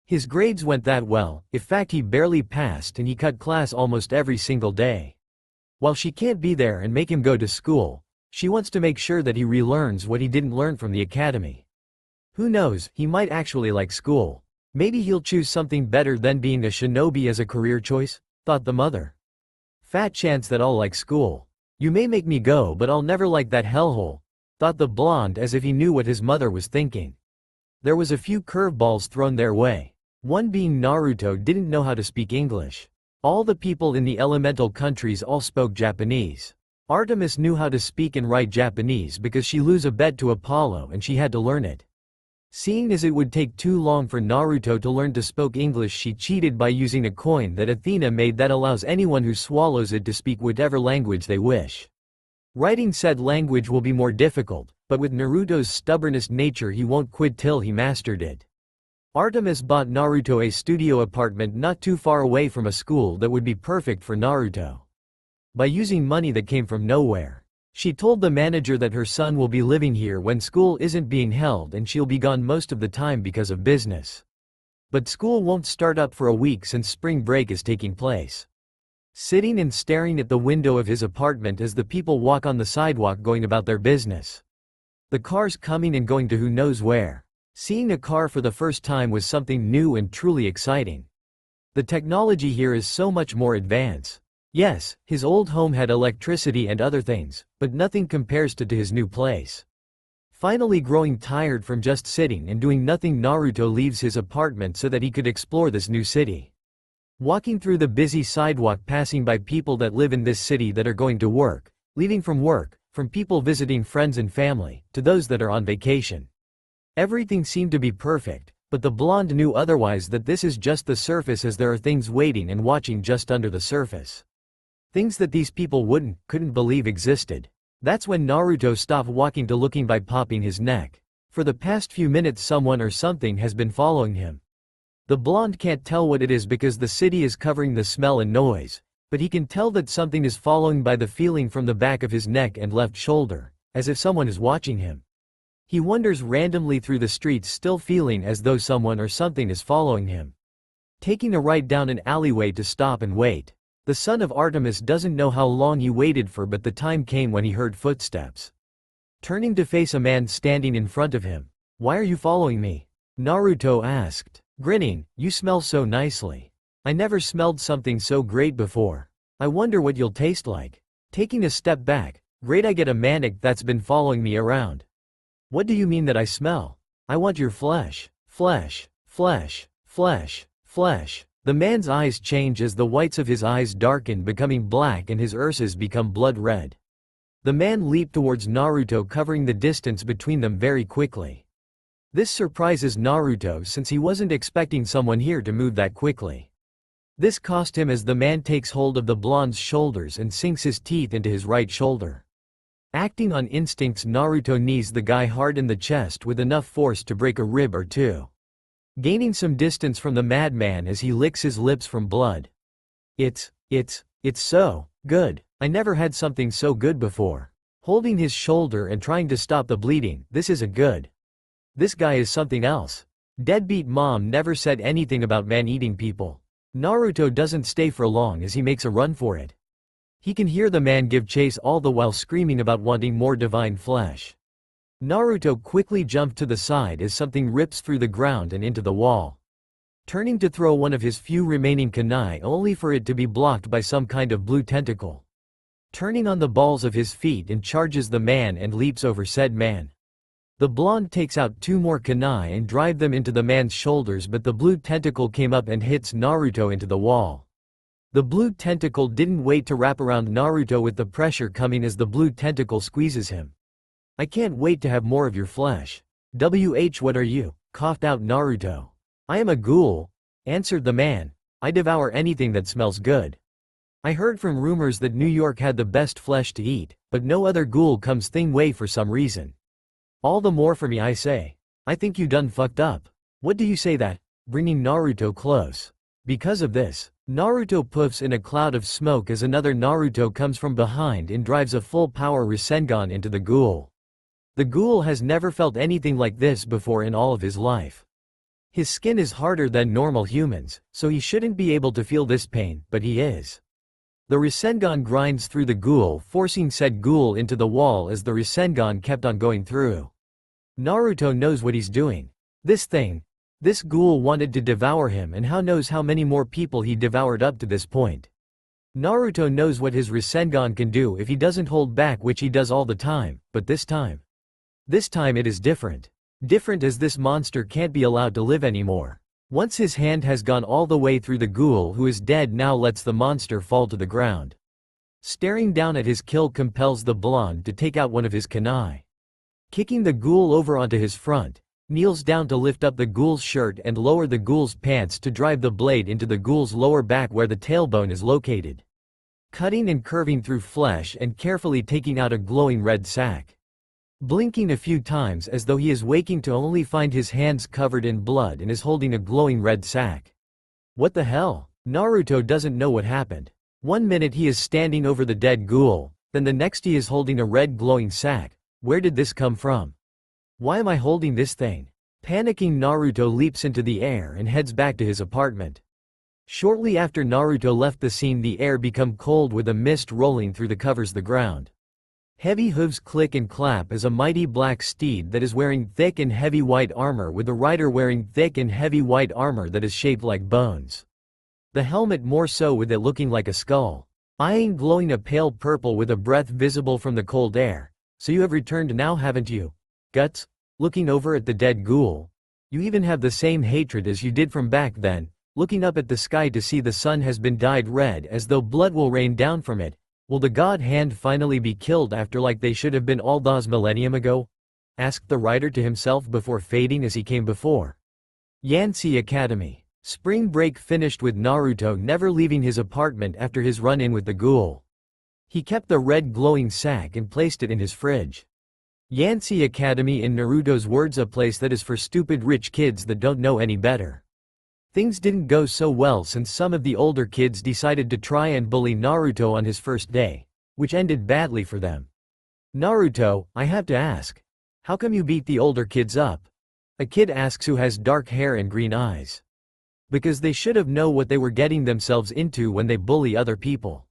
Speaker 1: His grades went that well, in fact he barely passed and he cut class almost every single day. While she can't be there and make him go to school, she wants to make sure that he relearns what he didn't learn from the academy. Who knows, he might actually like school. Maybe he'll choose something better than being a shinobi as a career choice, thought the mother. Fat chance that I'll like school. You may make me go but I'll never like that hellhole, thought the blonde as if he knew what his mother was thinking. There was a few curveballs thrown their way. One being Naruto didn't know how to speak English. All the people in the elemental countries all spoke Japanese. Artemis knew how to speak and write Japanese because she lose a bet to Apollo and she had to learn it. Seeing as it would take too long for Naruto to learn to speak English, she cheated by using a coin that Athena made that allows anyone who swallows it to speak whatever language they wish. Writing said language will be more difficult, but with Naruto's stubbornest nature he won't quit till he mastered it. Artemis bought Naruto a studio apartment not too far away from a school that would be perfect for Naruto. By using money that came from nowhere. She told the manager that her son will be living here when school isn't being held and she'll be gone most of the time because of business. But school won't start up for a week since spring break is taking place. sitting and staring at the window of his apartment as the people walk on the sidewalk going about their business. The cars coming and going to who knows where. Seeing a car for the first time was something new and truly exciting. The technology here is so much more advanced. Yes, his old home had electricity and other things, but nothing compares to his new place. Finally growing tired from just sitting and doing nothing, Naruto leaves his apartment so that he could explore this new city. Walking through the busy sidewalk, passing by people that live in this city that are going to work, leaving from work, from people visiting friends and family, to those that are on vacation. Everything seemed to be perfect, but the blonde knew otherwise, that this is just the surface, as there are things waiting and watching just under the surface. Things that these people couldn't believe existed. That's when Naruto stopped walking to looking by popping his neck. For the past few minutes someone or something has been following him. The blonde can't tell what it is because the city is covering the smell and noise, but he can tell that something is following by the feeling from the back of his neck and left shoulder, as if someone is watching him. He wanders randomly through the streets, still feeling as though someone or something is following him. Taking a right down an alleyway to stop and wait. The son of Artemis doesn't know how long he waited for, but the time came when he heard footsteps. Turning to face a man standing in front of him. "Why are you following me?" Naruto asked, grinning. "You smell so nicely. I never smelled something so great before. I wonder what you'll taste like." Taking a step back. "Great, I get a maniac that's been following me around." "What do you mean that I smell? I want your flesh. Flesh, flesh, flesh, flesh." The man's eyes change as the whites of his eyes darken, becoming black, and his urses become blood red. The man leaped towards Naruto, covering the distance between them very quickly. This surprises Naruto since he wasn't expecting someone here to move that quickly. This cost him as the man takes hold of the blonde's shoulders and sinks his teeth into his right shoulder. Acting on instincts, Naruto knees the guy hard in the chest with enough force to break a rib or two. Gaining some distance from the madman as he licks his lips from blood. It's so good. I never had something so good before." Holding his shoulder and trying to stop the bleeding. "This isn't good. This guy is something else." Deadbeat mom never said anything about man-eating people. Naruto doesn't stay for long as he makes a run for it. He can hear the man give chase, all the while screaming about wanting more divine flesh. Naruto quickly jumped to the side as something rips through the ground and into the wall. Turning to throw one of his few remaining kunai, only for it to be blocked by some kind of blue tentacle. Turning on the balls of his feet and charges the man and leaps over said man. The blonde takes out 2 more kunai and drive them into the man's shoulders, but the blue tentacle came up and hits Naruto into the wall. The blue tentacle didn't wait to wrap around Naruto with the pressure coming as the blue tentacle squeezes him. "I can't wait to have more of your flesh." What are you?" coughed out Naruto. "I am a ghoul," answered the man. "I devour anything that smells good. I heard from rumors that New York had the best flesh to eat, but no other ghoul comes thing way for some reason. All the more for me, I say. I think you done fucked up." "What do you say that?" bringing Naruto close. Because of this, Naruto puffs in a cloud of smoke as another Naruto comes from behind and drives a full power Rasengan into the ghoul. The ghoul has never felt anything like this before in all of his life. His skin is harder than normal humans, so he shouldn't be able to feel this pain, but he is. The Rasengan grinds through the ghoul, forcing said ghoul into the wall as the Rasengan kept on going through. Naruto knows what he's doing. This ghoul wanted to devour him, and how knows how many more people he devoured up to this point. Naruto knows what his Rasengan can do if he doesn't hold back, which he does all the time, but this time it is different. Different as this monster can't be allowed to live anymore. Once his hand has gone all the way through the ghoul, who is dead now, lets the monster fall to the ground. Staring down at his kill compels the blonde to take out one of his kunai. Kicking the ghoul over onto his front, kneels down to lift up the ghoul's shirt and lower the ghoul's pants to drive the blade into the ghoul's lower back where the tailbone is located. Cutting and curving through flesh and carefully taking out a glowing red sac. Blinking a few times as though he is waking to only find his hands covered in blood and is holding a glowing red sac. What the hell? Naruto doesn't know what happened. 1 minute he is standing over the dead ghoul, then the next he is holding a red glowing sac. Where did this come from? Why am I holding this thing? Panicking, Naruto leaps into the air and heads back to his apartment. Shortly after Naruto left the scene, the air become cold with a mist rolling through that covers the ground. Heavy hooves click and clap as a mighty black steed that is wearing thick and heavy white armor, with the rider wearing thick and heavy white armor that is shaped like bones. The helmet more so, with it looking like a skull. Eyeing glowing a pale purple with a breath visible from the cold air. So you have returned now, haven't you? Guts? Looking over at the dead ghoul. You even have the same hatred as you did from back then, looking up at the sky to see the sun has been dyed red as though blood will rain down from it. Will the god hand finally be killed after like they should have been all those millennium ago? Asked the rider to himself before fading as he came before. Yansei Academy. Spring break finished with Naruto never leaving his apartment after his run-in with the ghoul. He kept the red glowing sack and placed it in his fridge. Yansei Academy, in Naruto's words, a place that is for stupid rich kids that don't know any better. Things didn't go so well since some of the older kids decided to try and bully Naruto on his first day, which ended badly for them. Naruto, I have to ask. How come you beat the older kids up? A kid asks who has dark hair and green eyes. Because they should have known what they were getting themselves into when they bully other people.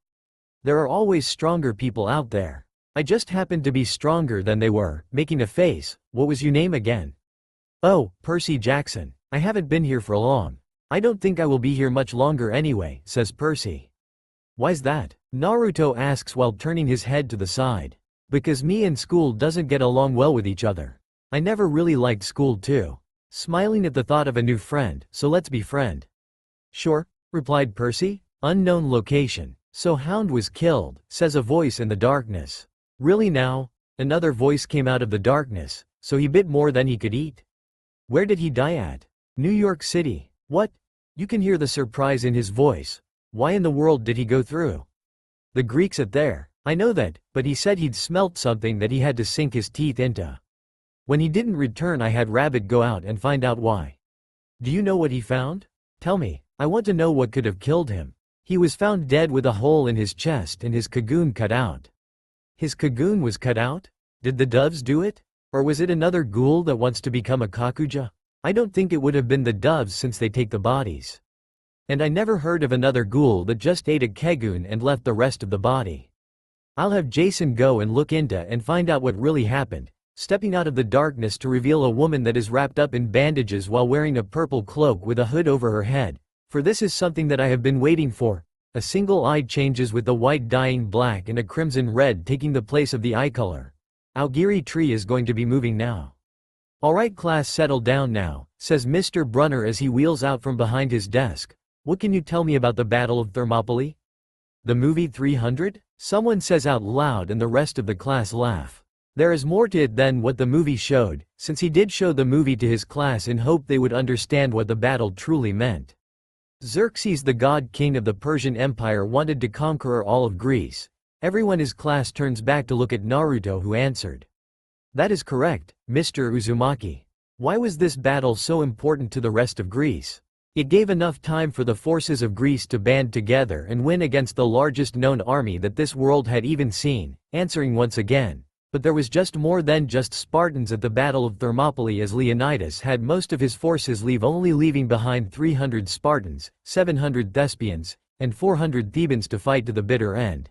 Speaker 1: There are always stronger people out there. I just happened to be stronger than they were, making a face. What was your name again? Oh, Percy Jackson. I haven't been here for long. I don't think I will be here much longer anyway, says Percy. Why's that? Naruto asks while turning his head to the side. Because me and school doesn't get along well with each other. I never really liked school too. Smiling at the thought of a new friend, so let's be friend. Sure, replied Percy. Unknown location. So Hound was killed, says a voice in the darkness. Really now? Another voice came out of the darkness. So he bit more than he could eat? Where did he die at? New York City. What? You can hear the surprise in his voice. Why in the world did he go through? The Greeks at there. I know that, but he said he'd smelt something that he had to sink his teeth into. When he didn't return, I had Rabbit go out and find out why. Do you know what he found? Tell me, I want to know what could have killed him. He was found dead with a hole in his chest and his cocoon cut out. His cocoon was cut out? Did the doves do it? Or was it another ghoul that wants to become a Kakuja? I don't think it would have been the doves since they take the bodies. And I never heard of another ghoul that just ate a kegoon and left the rest of the body. I'll have Jason go and look into and find out what really happened, stepping out of the darkness to reveal a woman that is wrapped up in bandages while wearing a purple cloak with a hood over her head. For this is something that I have been waiting for. A single eye changes with the white dyeing black and a crimson red taking the place of the eye color. Aogiri tree is going to be moving now. Alright class, settle down now, says Mr. Brunner as he wheels out from behind his desk. What can you tell me about the Battle of Thermopylae? The movie 300? Someone says out loud and the rest of the class laugh. There is more to it than what the movie showed, since he did show the movie to his class in hope they would understand what the battle truly meant. Xerxes, the god king of the Persian Empire, wanted to conquer all of Greece. Everyone in his class turns back to look at Naruto, who answered. That is correct, Mr. Uzumaki. Why was this battle so important to the rest of Greece? It gave enough time for the forces of Greece to band together and win against the largest known army that this world had even seen, answering once again. But there was just more than just Spartans at the Battle of Thermopylae, as Leonidas had most of his forces leave, only leaving behind 300 Spartans, 700 Thespians, and 400 Thebans to fight to the bitter end.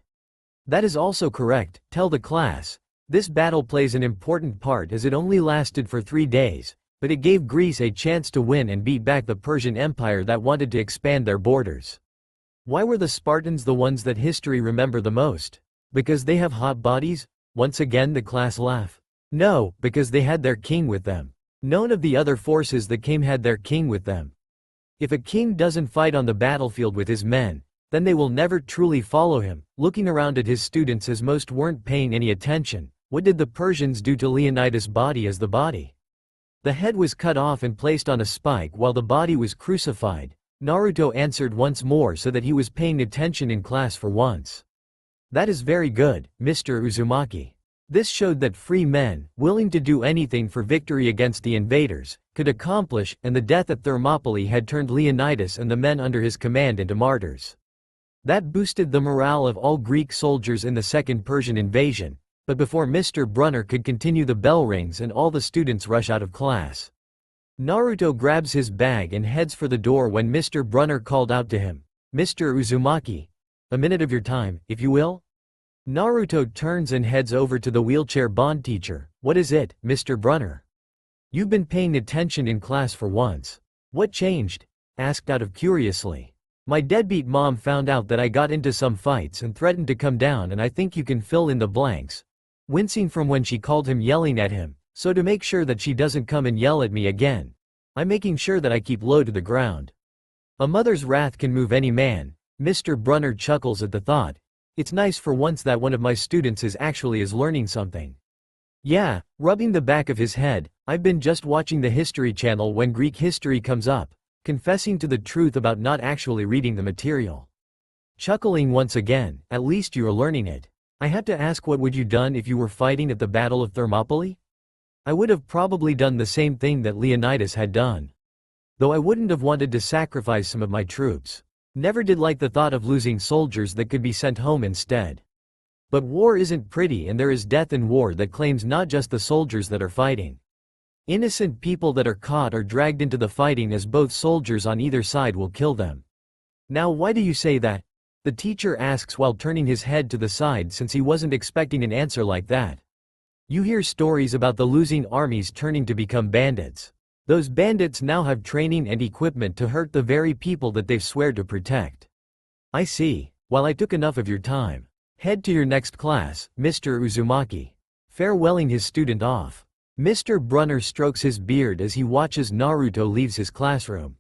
Speaker 1: That is also correct, tell the class. This battle plays an important part as it only lasted for 3 days, but it gave Greece a chance to win and beat back the Persian Empire that wanted to expand their borders. Why were the Spartans the ones that history remember the most? Because they have hot bodies? Once again the class laugh. No, because they had their king with them. None of the other forces that came had their king with them. If a king doesn't fight on the battlefield with his men, then they will never truly follow him. Looking around at his students as most weren't paying any attention, what did the Persians do to Leonidas' body as the body? The head was cut off and placed on a spike while the body was crucified. Naruto answered once more so that he was paying attention in class for once. That is very good, Mr. Uzumaki. This showed that free men, willing to do anything for victory against the invaders, could accomplish, and the death at Thermopylae had turned Leonidas and the men under his command into martyrs. That boosted the morale of all Greek soldiers in the Second Persian invasion, but before Mr. Brunner could continue, the bell rings and all the students rush out of class. Naruto grabs his bag and heads for the door when Mr. Brunner called out to him. "Mr. Uzumaki. A minute of your time, if you will?" Naruto turns and heads over to the wheelchair-bound teacher. "What is it, Mr. Brunner? You've been paying attention in class for once. What changed?" asked out of curiously. "My deadbeat mom found out that I got into some fights and threatened to come down, and I think you can fill in the blanks. Wincing from when she called him yelling at him, so to make sure that she doesn't come and yell at me again, I'm making sure that I keep low to the ground." A mother's wrath can move any man. Mr. Brunner chuckles at the thought. It's nice for once that one of my students is learning something. Yeah, rubbing the back of his head, I've been just watching the History Channel when Greek history comes up, confessing to the truth about not actually reading the material. Chuckling once again, at least you're learning it. I had to ask, what would you done if you were fighting at the Battle of Thermopylae? I would have probably done the same thing that Leonidas had done. Though I wouldn't have wanted to sacrifice some of my troops. Never did like the thought of losing soldiers that could be sent home instead. But war isn't pretty, and there is death in war that claims not just the soldiers that are fighting. Innocent people that are caught or dragged into the fighting, as both soldiers on either side will kill them. Now why do you say that? The teacher asks while turning his head to the side, since he wasn't expecting an answer like that. You hear stories about the losing armies turning to become bandits. Those bandits now have training and equipment to hurt the very people that they've swear to protect. I see. Well, I took enough of your time. Head to your next class, Mr. Uzumaki. Farewelling his student off. Mr. Brunner strokes his beard as he watches Naruto leaves his classroom.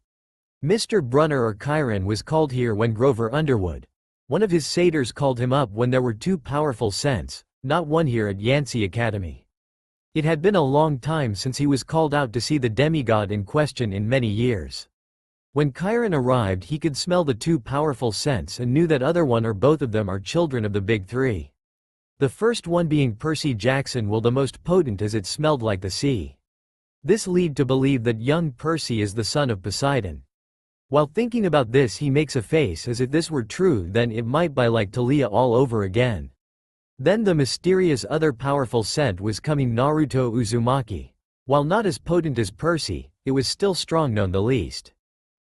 Speaker 1: Mr. Brunner, or Chiron, was called here when Grover Underwood, one of his satyrs, called him up when there were two powerful scents, not one here at Yancey Academy. It had been a long time since he was called out to see the demigod in question in many years. When Chiron arrived, he could smell the two powerful scents and knew that either one or both of them are children of the Big Three. The first one being Percy Jackson, the most potent, as it smelled like the sea. This lead to believe that young Percy is the son of Poseidon. While thinking about this, he makes a face as if this were true, then it might be like Talia all over again. Then the mysterious other powerful scent was coming, Naruto Uzumaki. While not as potent as Percy, it was still strong, none the least.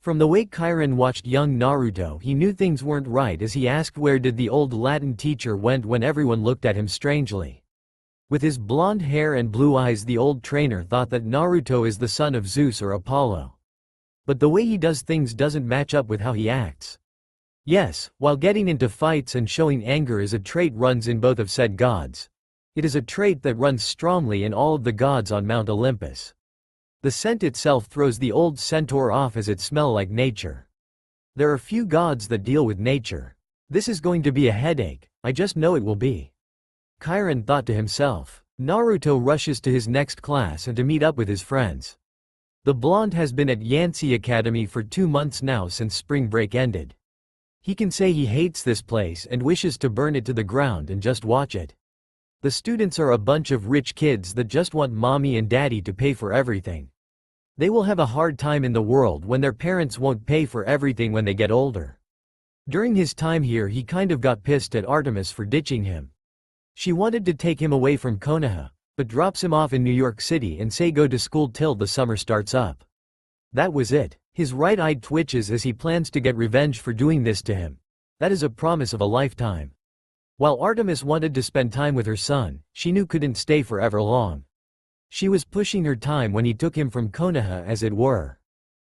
Speaker 1: From the way Chiron watched young Naruto, he knew things weren't right, as he asked where did the old Latin teacher went when everyone looked at him strangely. With his blonde hair and blue eyes, the old trainer thought that Naruto is the son of Zeus or Apollo. But the way he does things doesn't match up with how he acts. Yes, while getting into fights and showing anger is a trait runs in both of said gods. It is a trait that runs strongly in all of the gods on Mount Olympus. The scent itself throws the old centaur off, as it smells like nature. There are few gods that deal with nature. This is going to be a headache, I just know it will be. Chiron thought to himself. Naruto rushes to his next class and to meet up with his friends. The blonde has been at Yancey Academy for 2 months now, since spring break ended. He can say he hates this place and wishes to burn it to the ground and just watch it. The students are a bunch of rich kids that just want mommy and daddy to pay for everything. They will have a hard time in the world when their parents won't pay for everything when they get older. During his time here, he kind of got pissed at Artemis for ditching him. She wanted to take him away from Konoha, but drops him off in New York City and say go to school till the summer starts up. That was it. His right eye twitches as he plans to get revenge for doing this to him. That is a promise of a lifetime. While Artemis wanted to spend time with her son, she knew couldn't stay forever long. She was pushing her time when he took him from Konoha, as it were.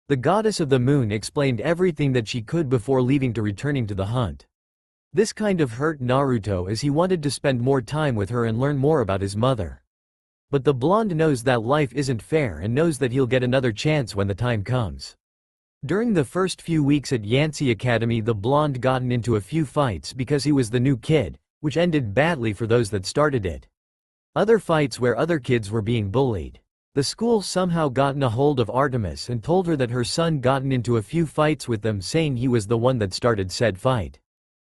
Speaker 1: The goddess of the moon explained everything that she could before leaving to returning to the hunt. This kind of hurt Naruto, as he wanted to spend more time with her and learn more about his mother. But the blonde knows that life isn't fair and knows that he'll get another chance when the time comes. During the first few weeks at Yancey Academy, the blonde gotten into a few fights because he was the new kid, which ended badly for those that started it. Other fights where other kids were being bullied. The school somehow gotten a hold of Artemis and told her that her son gotten into a few fights with them, saying he was the one that started said fight.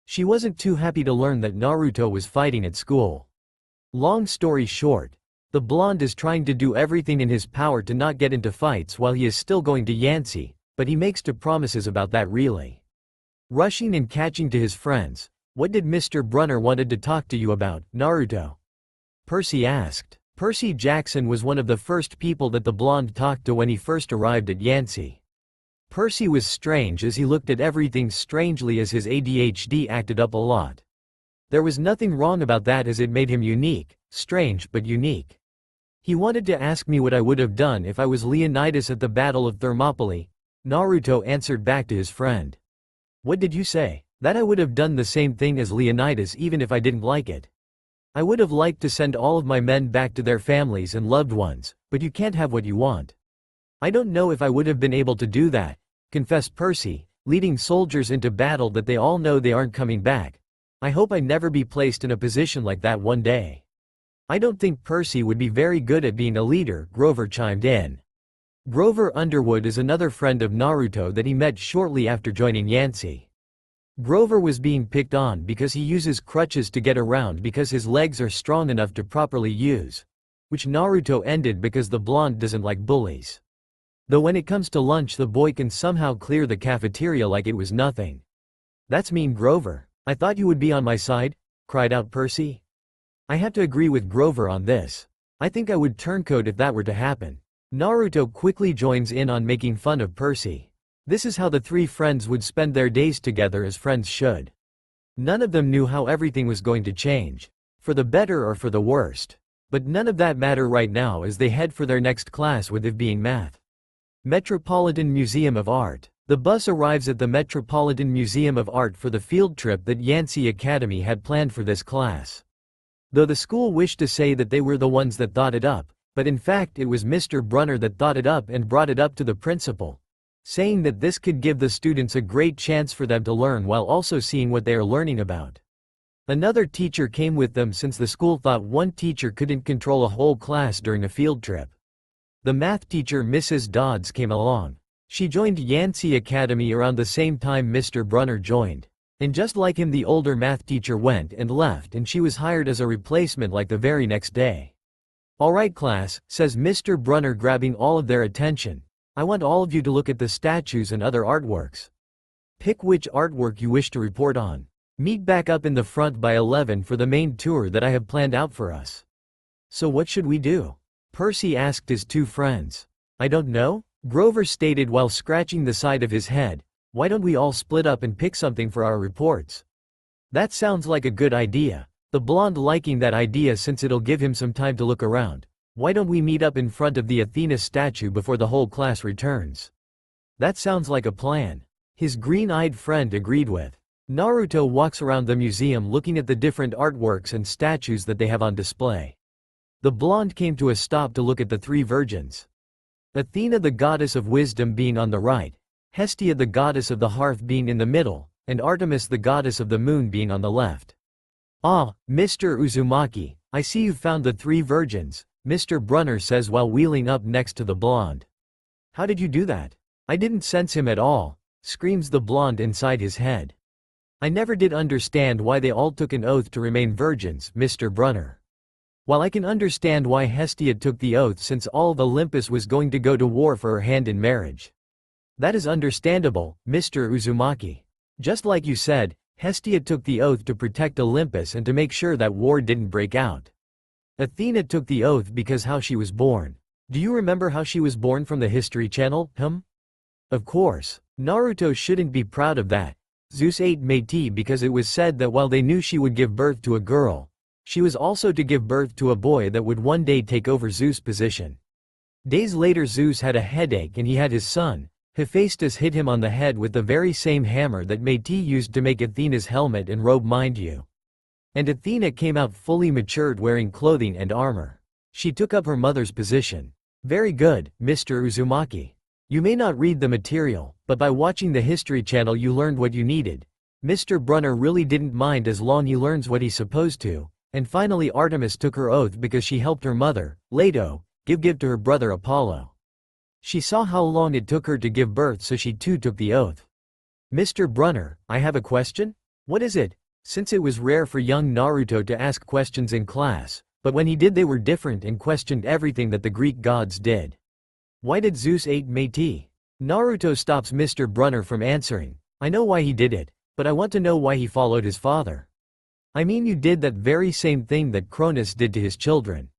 Speaker 1: She wasn't too happy to learn that Naruto was fighting at school. Long story short, the blonde is trying to do everything in his power to not get into fights while he is still going to Yancey, but he makes no promises about that really. Rushing and catching to his friends. What did Mr. Brunner wanted to talk to you about, Naruto? Percy asked. Percy Jackson was one of the first people that the blonde talked to when he first arrived at Yancey. Percy was strange as he looked at everything strangely as his ADHD acted up a lot. There was nothing wrong about that as it made him unique, strange but unique. He wanted to ask me what I would have done if I was Leonidas at the Battle of Thermopylae. Naruto answered back to his friend. What did you say? That I would have done the same thing as Leonidas even if I didn't like it. I would have liked to send all of my men back to their families and loved ones, but you can't have what you want. I don't know if I would have been able to do that, confessed Percy, leading soldiers into battle that they all know they aren't coming back. I hope I never be placed in a position like that one day. I don't think Percy would be very good at being a leader, Grover chimed in. Grover Underwood is another friend of Naruto that he met shortly after joining Yancey. Grover was being picked on because he uses crutches to get around because his legs are strong enough to properly use, which Naruto ended because the blonde doesn't like bullies. Though when it comes to lunch the boy can somehow clear the cafeteria like it was nothing. That's mean, Grover. I thought you would be on my side, cried out Percy. I have to agree with Grover on this. I think I would turncoat if that were to happen. Naruto quickly joins in on making fun of Percy. This is how the three friends would spend their days together as friends should. None of them knew how everything was going to change, for the better or for the worst. But none of that matter right now as they head for their next class, with it being math. Metropolitan Museum of Art. The bus arrives at the Metropolitan Museum of Art for the field trip that Yancey Academy had planned for this class. Though the school wished to say that they were the ones that thought it up, but in fact it was Mr. Brunner that thought it up and brought it up to the principal, saying that this could give the students a great chance for them to learn while also seeing what they are learning about. Another teacher came with them since the school thought one teacher couldn't control a whole class during a field trip. The math teacher Mrs. Dodds came along. She joined Yancey Academy around the same time Mr. Brunner joined. And just like him the older math teacher went and left and she was hired as a replacement like the very next day. Alright class, says Mr. Brunner grabbing all of their attention. I want all of you to look at the statues and other artworks. Pick which artwork you wish to report on. Meet back up in the front by 11 for the main tour that I have planned out for us. So what should we do? Percy asked his two friends. I don't know, Grover stated while scratching the side of his head. Why don't we all split up and pick something for our reports? That sounds like a good idea. The blonde liking that idea since it'll give him some time to look around. Why don't we meet up in front of the Athena statue before the whole class returns? That sounds like a plan. His green-eyed friend agreed with. Naruto walks around the museum looking at the different artworks and statues that they have on display. The blonde came to a stop to look at the three virgins. Athena the goddess of wisdom being on the right, Hestia the goddess of the hearth being in the middle, and Artemis the goddess of the moon being on the left. Ah, Mr. Uzumaki, I see you've found the three virgins, Mr. Brunner says while wheeling up next to the blonde. How did you do that? I didn't sense him at all, screams the blonde inside his head. I never did understand why they all took an oath to remain virgins, Mr. Brunner. While I can understand why Hestia took the oath since all of Olympus was going to go to war for her hand in marriage. That is understandable, Mr. Uzumaki. Just like you said, Hestia took the oath to protect Olympus and to make sure that war didn't break out. Athena took the oath because how she was born. Do you remember how she was born from the History Channel, Of course. Naruto shouldn't be proud of that. Zeus ate Meitei because it was said that while they knew she would give birth to a girl, she was also to give birth to a boy that would one day take over Zeus' position. Days later Zeus had a headache and he had his son, Hephaestus, hit him on the head with the very same hammer that Meitei used to make Athena's helmet and robe, mind you. And Athena came out fully matured wearing clothing and armor. She took up her mother's position. Very good, Mr. Uzumaki. You may not read the material, but by watching the History Channel you learned what you needed. Mr. Brunner really didn't mind as long he learns what he's supposed to. And finally Artemis took her oath because she helped her mother, Leto, give to her brother Apollo. She saw how long it took her to give birth so she too took the oath. Mr. Brunner, I have a question? What is it? Since it was rare for young Naruto to ask questions in class, but when he did they were different and questioned everything that the Greek gods did. Why did Zeus ate Meitei? Naruto stops Mr. Brunner from answering. I know why he did it, but I want to know why he followed his father. I mean you did that very same thing that Cronus did to his children.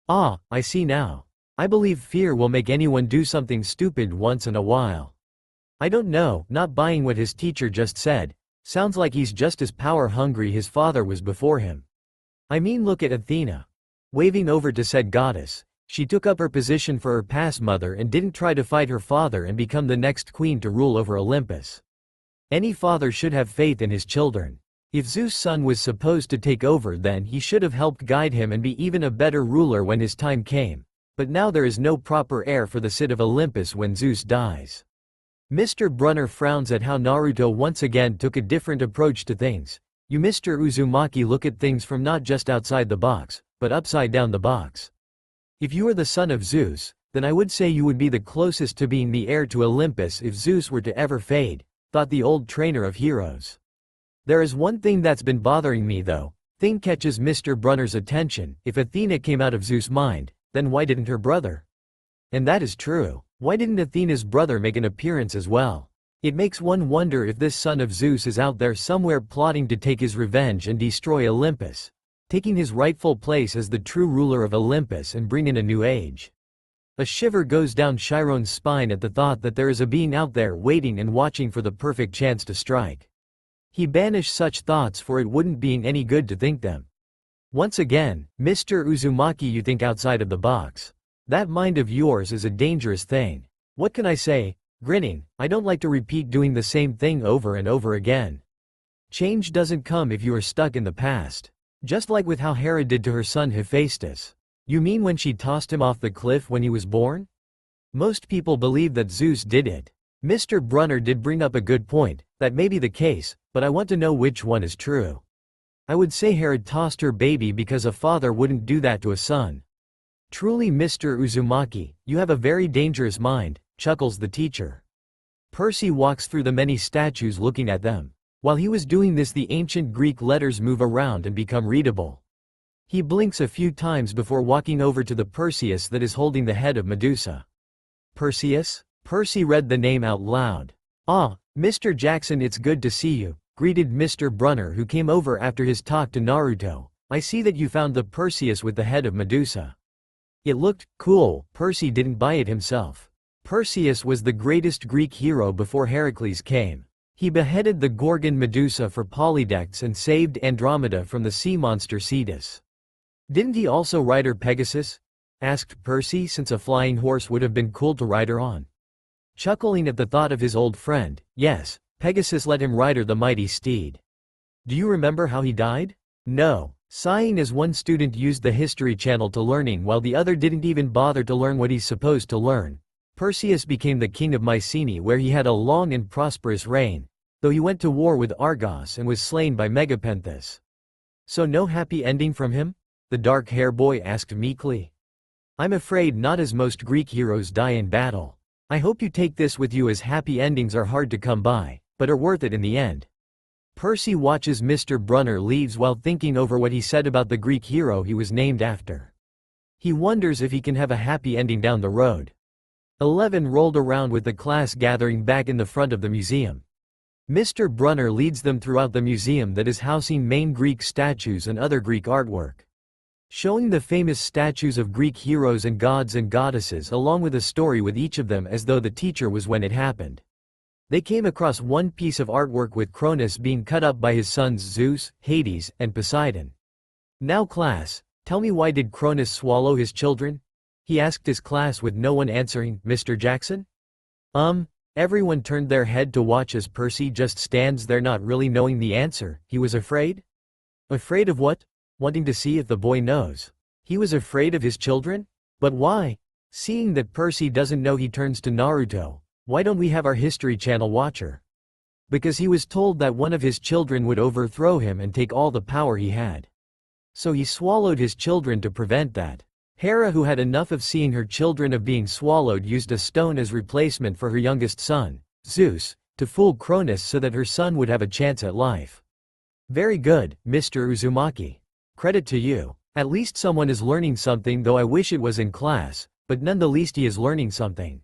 Speaker 1: Ah, I see now. I believe fear will make anyone do something stupid once in a while. I don't know, not buying what his teacher just said. Sounds like he's just as power-hungry his father was before him. I mean, look at Athena. Waving over to said goddess, she took up her position for her past mother and didn't try to fight her father and become the next queen to rule over Olympus. Any father should have faith in his children. If Zeus' son was supposed to take over, then he should have helped guide him and be even a better ruler when his time came. But now there is no proper heir for the seat of Olympus when Zeus dies. Mr. Brunner frowns at how Naruto once again took a different approach to things. You Mr. Uzumaki look at things from not just outside the box, but upside down the box. If you are the son of Zeus, then I would say you would be the closest to being the heir to Olympus if Zeus were to ever fade, thought the old trainer of heroes. There is one thing that's been bothering me though. Thing catches Mr. Brunner's attention. If Athena came out of Zeus' mind, then why didn't her brother? And that is true. Why didn't Athena's brother make an appearance as well? It makes one wonder if this son of Zeus is out there somewhere plotting to take his revenge and destroy Olympus, taking his rightful place as the true ruler of Olympus and bring in a new age. A shiver goes down Chiron's spine at the thought that there is a being out there waiting and watching for the perfect chance to strike. He banished such thoughts, for it wouldn't be any good to think them. Once again, Mr. Uzumaki, you think outside of the box. That mind of yours is a dangerous thing. What can I say? Grinning, I don't like to repeat doing the same thing over and over again. Change doesn't come if you are stuck in the past. Just like with how Hera did to her son Hephaestus. You mean when she tossed him off the cliff when he was born? Most people believe that Zeus did it. Mr. Brunner did bring up a good point. That may be the case, but I want to know which one is true. I would say Hera tossed her baby because a father wouldn't do that to a son. Truly Mr. Uzumaki, you have a very dangerous mind, chuckles the teacher. Percy walks through the many statues looking at them. While he was doing this, the ancient Greek letters move around and become readable. He blinks a few times before walking over to the Perseus that is holding the head of Medusa. Perseus? Percy read the name out loud. Ah, Mr. Jackson, it's good to see you, greeted Mr. Brunner, who came over after his talk to Naruto. I see that you found the Perseus with the head of Medusa. It looked cool. Percy didn't buy it himself. Perseus was the greatest Greek hero before Heracles came. He beheaded the Gorgon Medusa for Polydectes and saved Andromeda from the sea monster Cetus. Didn't he also ride her Pegasus? Asked Percy, since a flying horse would have been cool to ride her on. Chuckling at the thought of his old friend, yes, Pegasus let him ride her the mighty steed. Do you remember how he died? No. Sighing as one student used the History Channel to learning while the other didn't even bother to learn what he's supposed to learn. Perseus became the king of Mycenae, where he had a long and prosperous reign, though he went to war with Argos and was slain by Megapenthus. So no happy ending from him? The dark-hair boy asked meekly. I'm afraid not, as most Greek heroes die in battle. I hope you take this with you, as happy endings are hard to come by, but are worth it in the end. Percy watches Mr. Brunner leaves while thinking over what he said about the Greek hero he was named after. He wonders if he can have a happy ending down the road. 11 rolled around with the class gathering back in the front of the museum. Mr. Brunner leads them throughout the museum that is housing main Greek statues and other Greek artwork, showing the famous statues of Greek heroes and gods and goddesses, along with a story with each of them, as though the teacher was when it happened. They came across one piece of artwork with Cronus being cut up by his sons Zeus, Hades, and Poseidon. Now class, tell me, why did Cronus swallow his children? He asked his class with no one answering. Mr. Jackson? Everyone turned their head to watch as Percy just stands there not really knowing the answer. He was afraid? Afraid of what? Wanting to see if the boy knows. He was afraid of his children? But why? Seeing that Percy doesn't know, he turns to Naruto. Why don't we have our History Channel watcher? Because he was told that one of his children would overthrow him and take all the power he had. So he swallowed his children to prevent that. Hera, who had enough of seeing her children of being swallowed, used a stone as replacement for her youngest son, Zeus, to fool Cronus so that her son would have a chance at life. Very good, Mr. Uzumaki. Credit to you. At least someone is learning something, though I wish it was in class, but none the least he is learning something.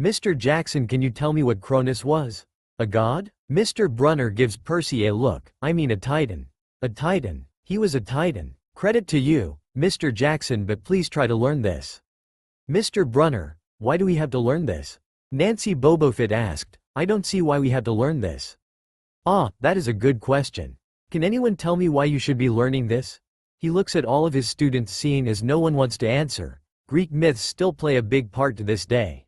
Speaker 1: Mr. Jackson, can you tell me what Cronus was? A god? Mr. Brunner gives Percy a look. I mean a titan. A titan. He was a titan. Credit to you. Mr. Jackson, but please try to learn this. Mr. Brunner, why do we have to learn this? Nancy Bobofit asked. I don't see why we have to learn this. Ah, that is a good question. Can anyone tell me why you should be learning this? He looks at all of his students, seeing as no one wants to answer. Greek myths still play a big part to this day.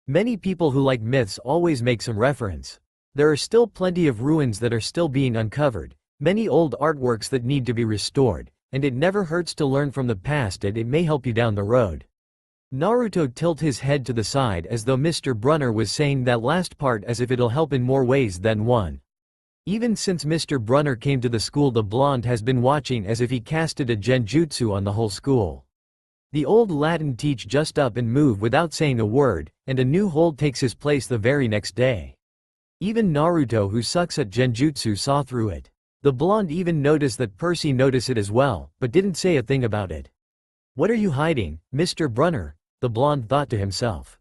Speaker 1: Many people who like myths always make some reference. There are still plenty of ruins that are still being uncovered, many old artworks that need to be restored, and it never hurts to learn from the past, and it may help you down the road. Naruto tilted his head to the side as though Mr. Brunner was saying that last part as if it'll help in more ways than one. Even since Mr. Brunner came to the school, the blonde has been watching as if he casted a genjutsu on the whole school. The old Latin teacher just up and move without saying a word, and a new hold takes his place the very next day. Even Naruto, who sucks at genjutsu, saw through it. The blonde even noticed that Percy noticed it as well, but didn't say a thing about it. What are you hiding, Mr. Brunner? The blonde thought to himself.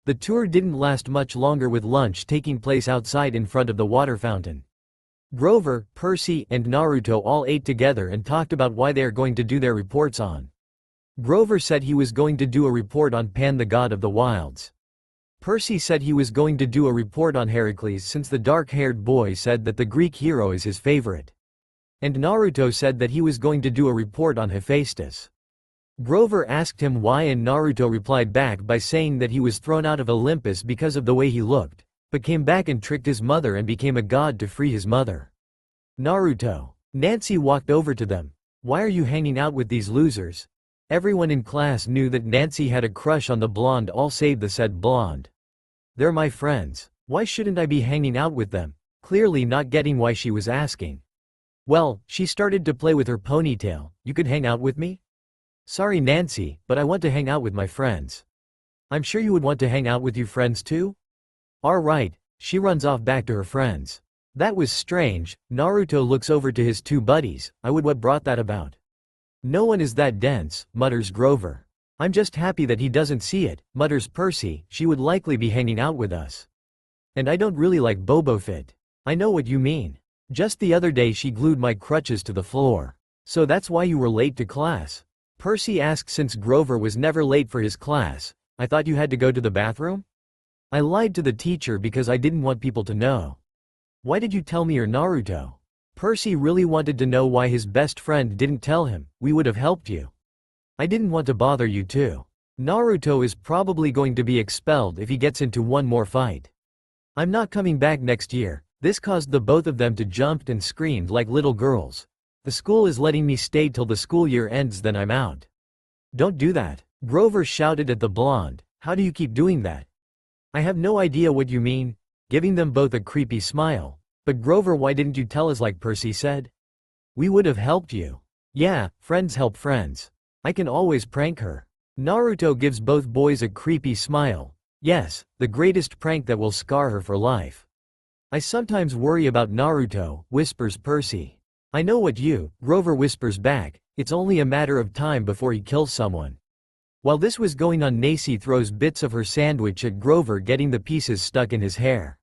Speaker 1: The tour didn't last much longer, with lunch taking place outside in front of the water fountain. Grover, Percy, and Naruto all ate together and talked about why they are going to do their reports on. Grover said he was going to do a report on Pan, the god of the wilds. Percy said he was going to do a report on Heracles, since the dark-haired boy said that the Greek hero is his favorite. And Naruto said that he was going to do a report on Hephaestus. Grover asked him why, and Naruto replied back by saying that he was thrown out of Olympus because of the way he looked, but came back and tricked his mother and became a god to free his mother. Naruto. Nancy walked over to them. Why are you hanging out with these losers? Everyone in class knew that Nancy had a crush on the blonde, all save the said blonde. They're my friends. Why shouldn't I be hanging out with them? Clearly not getting why she was asking. Well, she started to play with her ponytail. You could hang out with me? Sorry Nancy, but I want to hang out with my friends. I'm sure you would want to hang out with your friends too? Alright, she runs off back to her friends. That was strange. Naruto looks over to his two buddies. What brought that about? No one is that dense, mutters Grover. I'm just happy that he doesn't see it, mutters Percy. She would likely be hanging out with us. And I don't really like Bobofit. I know what you mean. Just the other day she glued my crutches to the floor. So that's why you were late to class? Percy asked, since Grover was never late for his class. I thought you had to go to the bathroom? I lied to the teacher because I didn't want people to know. Why did you tell me, or Naruto? Percy really wanted to know why his best friend didn't tell him. We would have helped you. I didn't want to bother you too. Naruto is probably going to be expelled if he gets into one more fight. I'm not coming back next year. This caused the both of them to jump and screamed like little girls. The school is letting me stay till the school year ends, then I'm out. Don't do that. Grover shouted at the blonde. How do you keep doing that? I have no idea what you mean, giving them both a creepy smile. But Grover, why didn't you tell us like Percy said? We would have helped you. Yeah, friends help friends. I can always prank her. Naruto gives both boys a creepy smile. Yes, the greatest prank that will scar her for life. I sometimes worry about Naruto, whispers Percy. I know what you, Grover whispers back. It's only a matter of time before he kills someone. While this was going on, Nancy throws bits of her sandwich at Grover, getting the pieces stuck in his hair.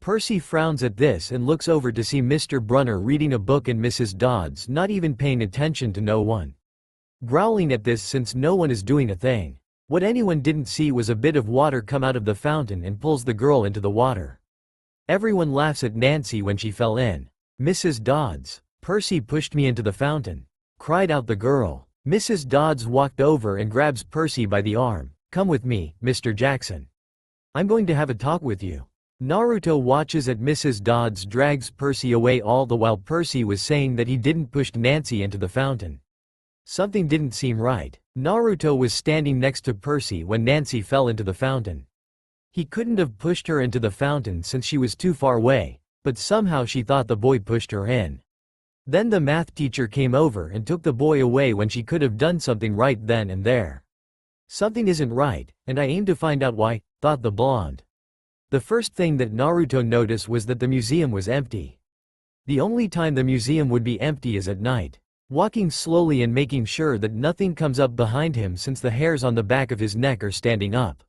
Speaker 1: Percy frowns at this and looks over to see Mr. Brunner reading a book and Mrs. Dodds not even paying attention to no one. Growling at this since no one is doing a thing. What anyone didn't see was a bit of water come out of the fountain and pulls the girl into the water. Everyone laughs at Nancy when she fell in. Mrs. Dodds. Percy pushed me into the fountain. Cried out the girl. Mrs. Dodds walked over and grabs Percy by the arm. Come with me, Mr. Jackson. I'm going to have a talk with you. Naruto watches as Mrs. Dodds drags Percy away, all the while Percy was saying that he didn't push Nancy into the fountain. Something didn't seem right. Naruto was standing next to Percy when Nancy fell into the fountain. He couldn't have pushed her into the fountain since she was too far away, but somehow she thought the boy pushed her in. Then the math teacher came over and took the boy away when she could have done something right then and there. Something isn't right, and I aim to find out why, thought the blonde. The first thing that Naruto noticed was that the museum was empty. The only time the museum would be empty is at night. Walking slowly and making sure that nothing comes up behind him since the hairs on the back of his neck are standing up.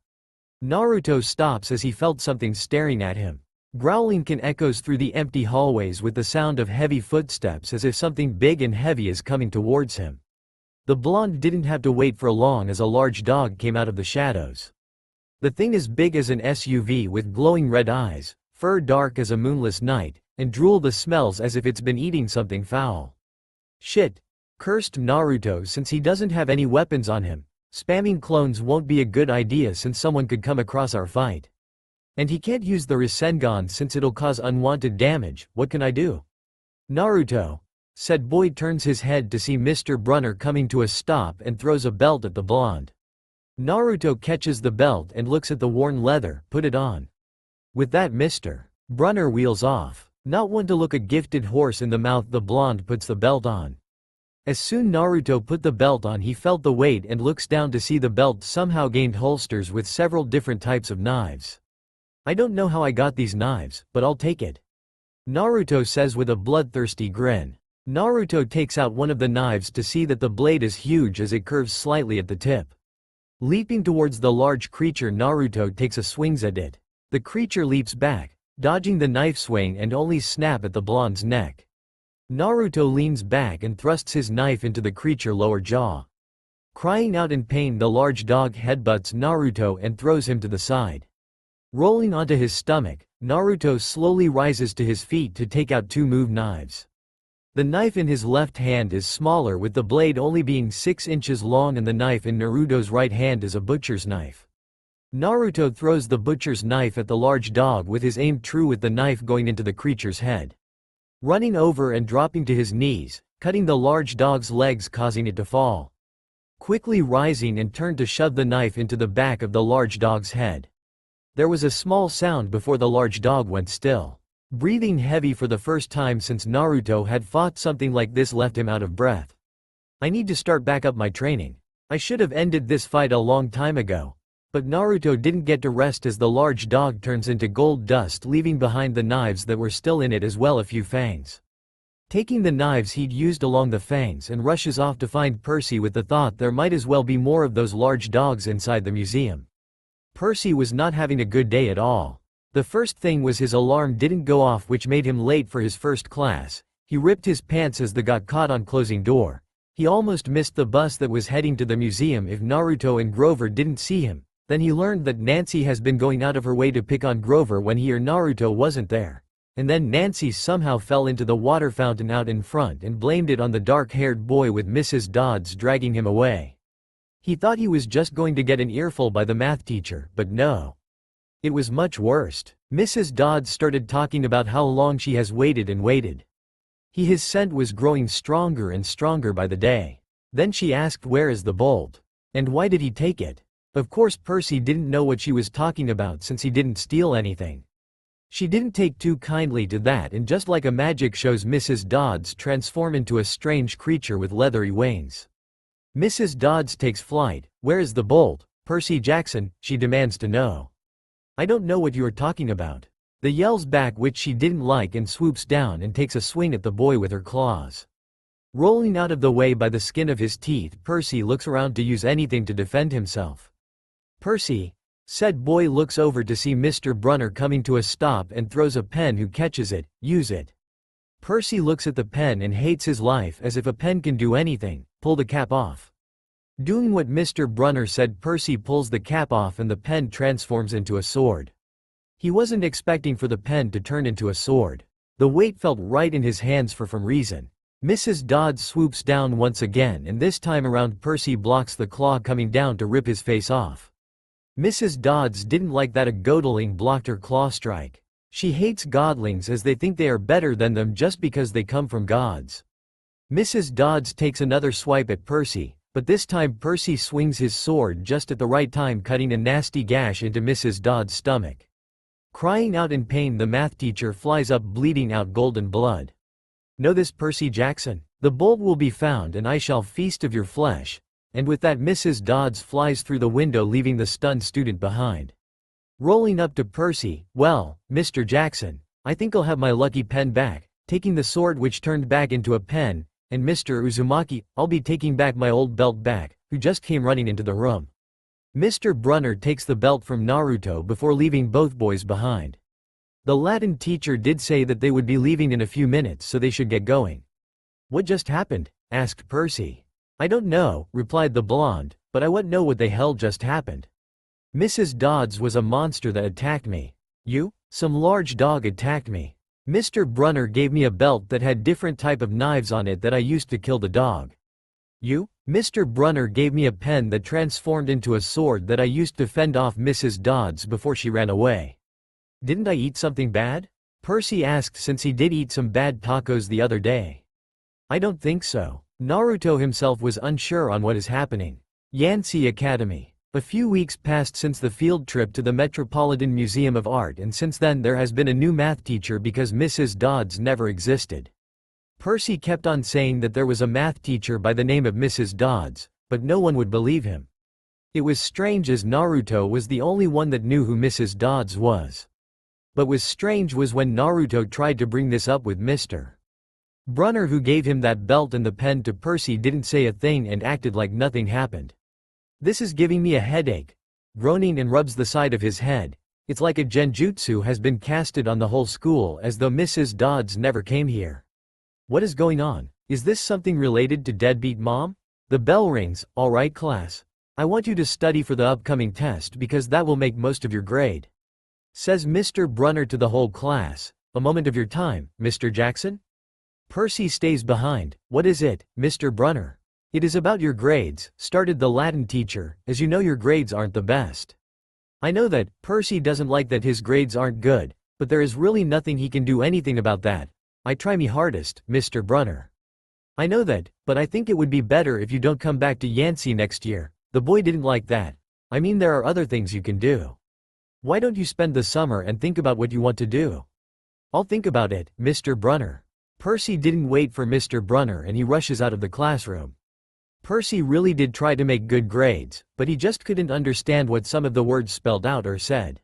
Speaker 1: Naruto stops as he felt something staring at him. Growling can echoes through the empty hallways with the sound of heavy footsteps, as if something big and heavy is coming towards him. The blonde didn't have to wait for long as a large dog came out of the shadows. The thing as big as an SUV with glowing red eyes, fur dark as a moonless night, and drool that smells as if it's been eating something foul. Shit, cursed Naruto, since he doesn't have any weapons on him. Spamming clones won't be a good idea since someone could come across our fight. And he can't use the Rasengan since it'll cause unwanted damage. What can I do? Naruto, said boy, turns his head to see Mr. Brunner coming to a stop and throws a belt at the blonde. Naruto catches the belt and looks at the worn leather. Put it on. With that, Mr. Brunner wheels off. Not one to look a gifted horse in the mouth, the blonde puts the belt on. As soon Naruto put the belt on, he felt the weight and looks down to see the belt somehow gained holsters with several different types of knives. I don't know how I got these knives, but I'll take it, Naruto says with a bloodthirsty grin. Naruto takes out one of the knives to see that the blade is huge as it curves slightly at the tip. Leaping towards the large creature, Naruto takes a swings at it. The creature leaps back, dodging the knife swing and only snap at the blonde's neck. Naruto leans back and thrusts his knife into the creature's lower jaw. Crying out in pain, the large dog headbutts Naruto and throws him to the side. Rolling onto his stomach, Naruto slowly rises to his feet to take out two move knives. The knife in his left hand is smaller, with the blade only being 6 inches long, and the knife in Naruto's right hand is a butcher's knife. Naruto throws the butcher's knife at the large dog with his aim true, with the knife going into the creature's head. Running over and dropping to his knees, cutting the large dog's legs, causing it to fall. Quickly rising and turned to shove the knife into the back of the large dog's head. There was a small sound before the large dog went still. Breathing heavy for the first time since Naruto had fought something like this left him out of breath. I need to start back up my training. I should have ended this fight a long time ago. But Naruto didn't get to rest as the large dog turns into gold dust, leaving behind the knives that were still in it, as well a few fangs. Taking the knives he'd used along the fangs, and rushes off to find Percy with the thought there might as well be more of those large dogs inside the museum. Percy was not having a good day at all. The first thing was his alarm didn't go off, which made him late for his first class. He ripped his pants as the got caught on closing door. He almost missed the bus that was heading to the museum if Naruto and Grover didn't see him. Then he learned that Nancy has been going out of her way to pick on Grover when he or Naruto wasn't there. And then Nancy somehow fell into the water fountain out in front and blamed it on the dark-haired boy, with Mrs. Dodds dragging him away. He thought he was just going to get an earful by the math teacher, but no. It was much worse. Mrs. Dodds started talking about how long she has waited and waited. His scent was growing stronger and stronger by the day. Then she asked, where is the bolt? And why did he take it? Of course Percy didn't know what she was talking about since he didn't steal anything. She didn't take too kindly to that, and just like a magic shows, Mrs. Dodds transform into a strange creature with leathery wings. Mrs. Dodds takes flight. Where is the bolt, Percy Jackson? She demands to know. I don't know what you are talking about. The yells back, which she didn't like, and swoops down and takes a swing at the boy with her claws. Rolling out of the way by the skin of his teeth, Percy looks around to use anything to defend himself. Percy, said boy, looks over to see Mr. Brunner coming to a stop and throws a pen. Who catches it? Use it. Percy looks at the pen and hates his life, as if a pen can do anything. Pull the cap off. Doing what Mr. Brunner said, Percy pulls the cap off and the pen transforms into a sword. He wasn't expecting for the pen to turn into a sword. The weight felt right in his hands for some reason. Mrs. Dodds swoops down once again, and this time around Percy blocks the claw coming down to rip his face off. Mrs. Dodds didn't like that a godling blocked her claw strike. She hates godlings as they think they are better than them just because they come from gods. Mrs. Dodds takes another swipe at Percy, but this time Percy swings his sword just at the right time, cutting a nasty gash into Mrs. Dodds' stomach. Crying out in pain, the math teacher flies up, bleeding out golden blood. Know this, Percy Jackson? The bolt will be found and I shall feast of your flesh. And with that, Mrs. Dodds flies through the window, leaving the stunned student behind. Rolling up to Percy, well, Mr. Jackson, I think I'll have my lucky pen back, taking the sword which turned back into a pen, and Mr. Uzumaki, I'll be taking back my old belt back, who just came running into the room. Mr. Brunner takes the belt from Naruto before leaving both boys behind. The Latin teacher did say that they would be leaving in a few minutes, so they should get going. What just happened? Asked Percy. I don't know, replied the blonde, but I want to know what the hell just happened. Mrs. Dodds was a monster that attacked me. You? Some large dog attacked me. Mr. Brunner gave me a belt that had different type of knives on it that I used to kill the dog. You? Mr. Brunner gave me a pen that transformed into a sword that I used to fend off Mrs. Dodds before she ran away. Didn't I eat something bad? Percy asked since he did eat some bad tacos the other day. I don't think so. Naruto himself was unsure on what is happening. Yansei Academy. A few weeks passed since the field trip to the Metropolitan Museum of Art, and since then there has been a new math teacher because Mrs. Dodds never existed. Percy kept on saying that there was a math teacher by the name of Mrs. Dodds, but no one would believe him. It was strange as Naruto was the only one that knew who Mrs. Dodds was. But was strange was when Naruto tried to bring this up with Mr. Brunner, who gave him that belt and the pen to Percy, didn't say a thing and acted like nothing happened. This is giving me a headache. Groaning and rubs the side of his head. It's like a genjutsu has been casted on the whole school as though Mrs. Dodds never came here. What is going on? Is this something related to deadbeat mom? The bell rings. All right, class. I want you to study for the upcoming test because that will make most of your grade. Says Mr. Brunner to the whole class. A moment of your time, Mr. Jackson? Percy stays behind. What is it, Mr. Brunner? It is about your grades, started the Latin teacher, as you know your grades aren't the best. I know that. Percy doesn't like that his grades aren't good, but there is really nothing he can do anything about that. I try me hardest, Mr. Brunner. I know that, but I think it would be better if you don't come back to Yansei next year. The boy didn't like that. I mean, there are other things you can do. Why don't you spend the summer and think about what you want to do? I'll think about it, Mr. Brunner. Percy didn't wait for Mr. Brunner and he rushes out of the classroom. Percy really did try to make good grades, but he just couldn't understand what some of the words spelled out or said.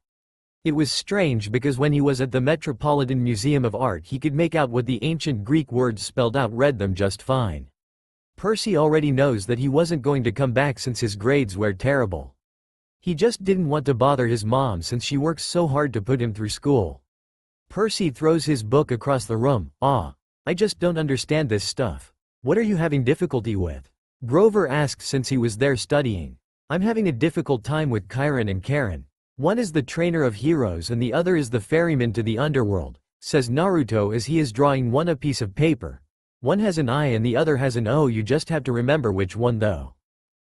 Speaker 1: It was strange because when he was at the Metropolitan Museum of Art he could make out what the ancient Greek words spelled out, read them just fine. Percy already knows that he wasn't going to come back since his grades were terrible. He just didn't want to bother his mom since she works so hard to put him through school. Percy throws his book across the room. I just don't understand this stuff. What are you having difficulty with? Grover asked since he was there studying. I'm having a difficult time with Chiron and Karen. One is the trainer of heroes and the other is the ferryman to the underworld, says Naruto as he is drawing one a piece of paper. One has an I and the other has an O, you just have to remember which one though.